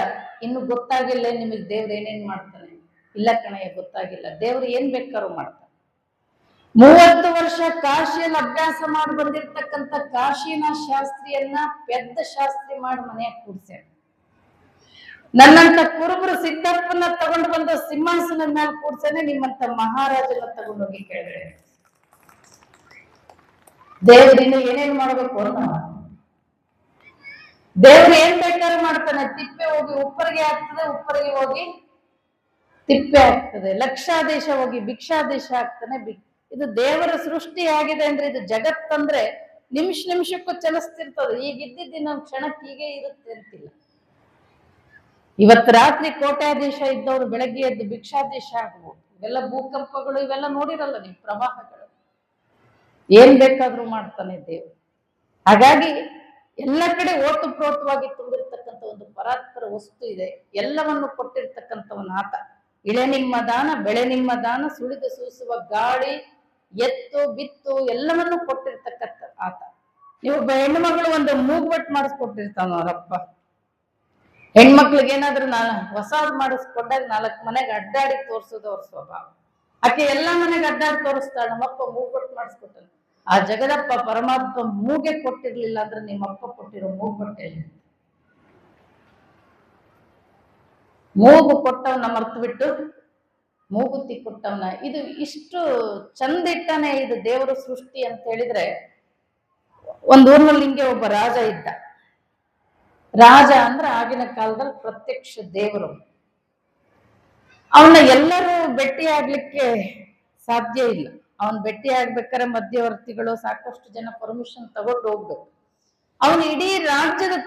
ಇನ್ನು ಗೊತ್ತಾಗಿಲ್ಲ ನಿಮಗೆ ದೇವ್ರು ಏನೇನ್ ಮಾಡ್ತಾನೆ? ಇಲ್ಲ ಕಣಯ್ಯ, ಗೊತ್ತಾಗಿಲ್ಲ. ದೇವ್ರು ಏನ್ ಬೇಕಾದ್ರೂ ಮಾಡ್ತಾನೆ. 30 ವರ್ಷ ಕಾಶಿಯಲ್ಲಿ ಅಭ್ಯಾಸ ಮಾಡಿ ಬಂದಿರ್ತಕ್ಕಂಥ ಕಾಶಿನಾಥ ಶಾಸ್ತ್ರಿಯನ್ನ ಪೆದ್ದ ಶಾಸ್ತ್ರಿ ಮಾಡಿ ಮನೆಯಾಗ ಕೂಡ್ಸ್ಯಾರ. ನನ್ನಂತ ಕುರುಬರು ಸಿದ್ದಪ್ಪನ ತಗೊಂಡು ಬಂದ ಸಿಂಹಾಸನದ ಮೇಲೆ ಕೂಡ್ಸೇನೆ ನಿಮ್ಮಂತ ಮಹಾರಾಜನ ತಗೊಂಡೋಗಿ ಕೇಳಿದ್ರೆ ದೇವ್ರಿನ್ನು ಏನೇನ್ ಮಾಡ್ಬೇಕು ಅಂತ. ದೇವ್ರು ಏನ್ ಬೇಕಾದ್ರೂ ಮಾಡ್ತಾನೆ. ತಿಪ್ಪೆ ಹೋಗಿ ಉಪ್ಪರಿಗೆ ಆಗ್ತದೆ, ಉಪ್ಪರಿಗೆ ಹೋಗಿ ತಿಪ್ಪೆ ಆಗ್ತದೆ. ಲಕ್ಷಾದೇಶ ಹೋಗಿ ಭಿಕ್ಷಾದೇಶ ಆಗ್ತಾನೆ. ಇದು ದೇವರ ಸೃಷ್ಟಿ ಆಗಿದೆ ಅಂದ್ರೆ, ಇದು ಜಗತ್ತಂದ್ರೆ ನಿಮಿಷಕ್ಕೂ ಚಲಿಸ್ತಿರ್ತದೆ. ಈಗ ಇದ್ದಿದ್ದು ಇನ್ನೊಂದು ಕ್ಷಣಕ್ಕೆ ಹೀಗೆ ಇರುತ್ತೆ ಅಂತಿಲ್ಲ. ಇವತ್ತು ರಾತ್ರಿ ಕೋಟ್ಯಾಧೀಶ ಇದ್ದವ್ರು ಬೆಳಗ್ಗೆ ಎದ್ದು ಭಿಕ್ಷಾಧೀಶ ಆಗ್ಬೋದು. ಇವೆಲ್ಲ ಭೂಕಂಪಗಳು, ಇವೆಲ್ಲ ನೋಡಿರಲ್ಲ ನೀವು, ಪ್ರವಾಹಗಳು. ಏನ್ ಬೇಕಾದ್ರೂ ಮಾಡ್ತಾನೆ ದೇವ್ರು. ಹಾಗಾಗಿ ಎಲ್ಲ ಕಡೆ ಓತಪ್ರೋತವಾಗಿ ತುಂಬಿರ್ತಕ್ಕಂಥ ಒಂದು ಪರಾತ್ಪರ ವಸ್ತು ಇದೆ. ಎಲ್ಲವನ್ನು ಕೊಟ್ಟಿರ್ತಕ್ಕಂಥವನ ಆತ. ಇಳೆ ನಿಮ್ಮ ದಾನ, ಬೆಳೆ ನಿಮ್ಮ ದಾನ, ಸುಳಿದು ಸೂಸುವ ಗಾಳಿ, ಎತ್ತು ಬಿತ್ತು ಎಲ್ಲವನ್ನು ಕೊಟ್ಟಿರ್ತಕ್ಕಂಥ ಆತ. ನೀವು ಒಬ್ಬ ಹೆಣ್ಮಗಳು ಒಂದು ಮೂಗ್ಬಟ್ಟು ಮಾಡಿಸ್ಕೊಟ್ಟಿರ್ತಾವ ಅವರಪ್ಪ. ಹೆಣ್ಮಕ್ಳಿಗೆ ಏನಾದ್ರೂ ಹೊಸಾದ್ ಮಾಡಿಸ್ಕೊಂಡಾಗ 4 ಮನೆಗೆ ಅಡ್ಡಾಡಿ ತೋರ್ಸೋದು ಅವ್ರ ಸ್ವಭಾವ. ಆಕೆ ಎಲ್ಲಾ ಮನೆಗೆ ಅಡ್ಡಾಡಿ ತೋರಿಸ್ತಾಳ. ನಮ್ಮಪ್ಪ ಮೂಗ್ಬಟ್ಟು ಮಾಡಿಸ್ಕೊಟ್ಟ. ಆ ಜಗದಪ್ಪ ಪರಮಾತ್ಮ ಮೂಗೆ ಕೊಟ್ಟಿರ್ಲಿಲ್ಲ ಅಂದ್ರೆ ನಿಮ್ಮಪ್ಪ ಕೊಟ್ಟಿರೋ ಮೂಗ್ಬಟ್ಟೆ ಮೂಗು ಕೊಟ್ಟವನ್ನ ಮರ್ತು ಬಿಟ್ಟು ಮೂಗುತಿ ಕೊಟ್ಟವನ. ಇದು ಇಷ್ಟು ಚಂದ ಇಟ್ಟಾನೆ ಇದು ದೇವರ ಸೃಷ್ಟಿ ಅಂತ ಹೇಳಿದ್ರೆ, ಒಂದ್ ಊರಿನಲ್ಲಿ ಹಿಂಗೆ ಒಬ್ಬ ರಾಜ ಇದ್ದ. ರಾಜ ಅಂದ್ರೆ ಆಗಿನ ಕಾಲದಲ್ಲಿ ಪ್ರತ್ಯಕ್ಷ ದೇವರು. ಅವನ್ನ ಎಲ್ಲರೂ ಭೇಟಿ ಆಗ್ಲಿಕ್ಕೆ ಸಾಧ್ಯ ಇಲ್ಲ. ಅವನ್ ಭೇಟಿ ಆಗ್ಬೇಕಾದ್ರೆ ಮಧ್ಯವರ್ತಿಗಳು ಸಾಕಷ್ಟು ಜನ ಪರ್ಮಿಷನ್ ತಗೊಂಡು ಹೋಗ್ಬೇಕು. ಅವನು ಇಡೀ ರಾಜ್ಯದ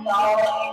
ತಾಯಿ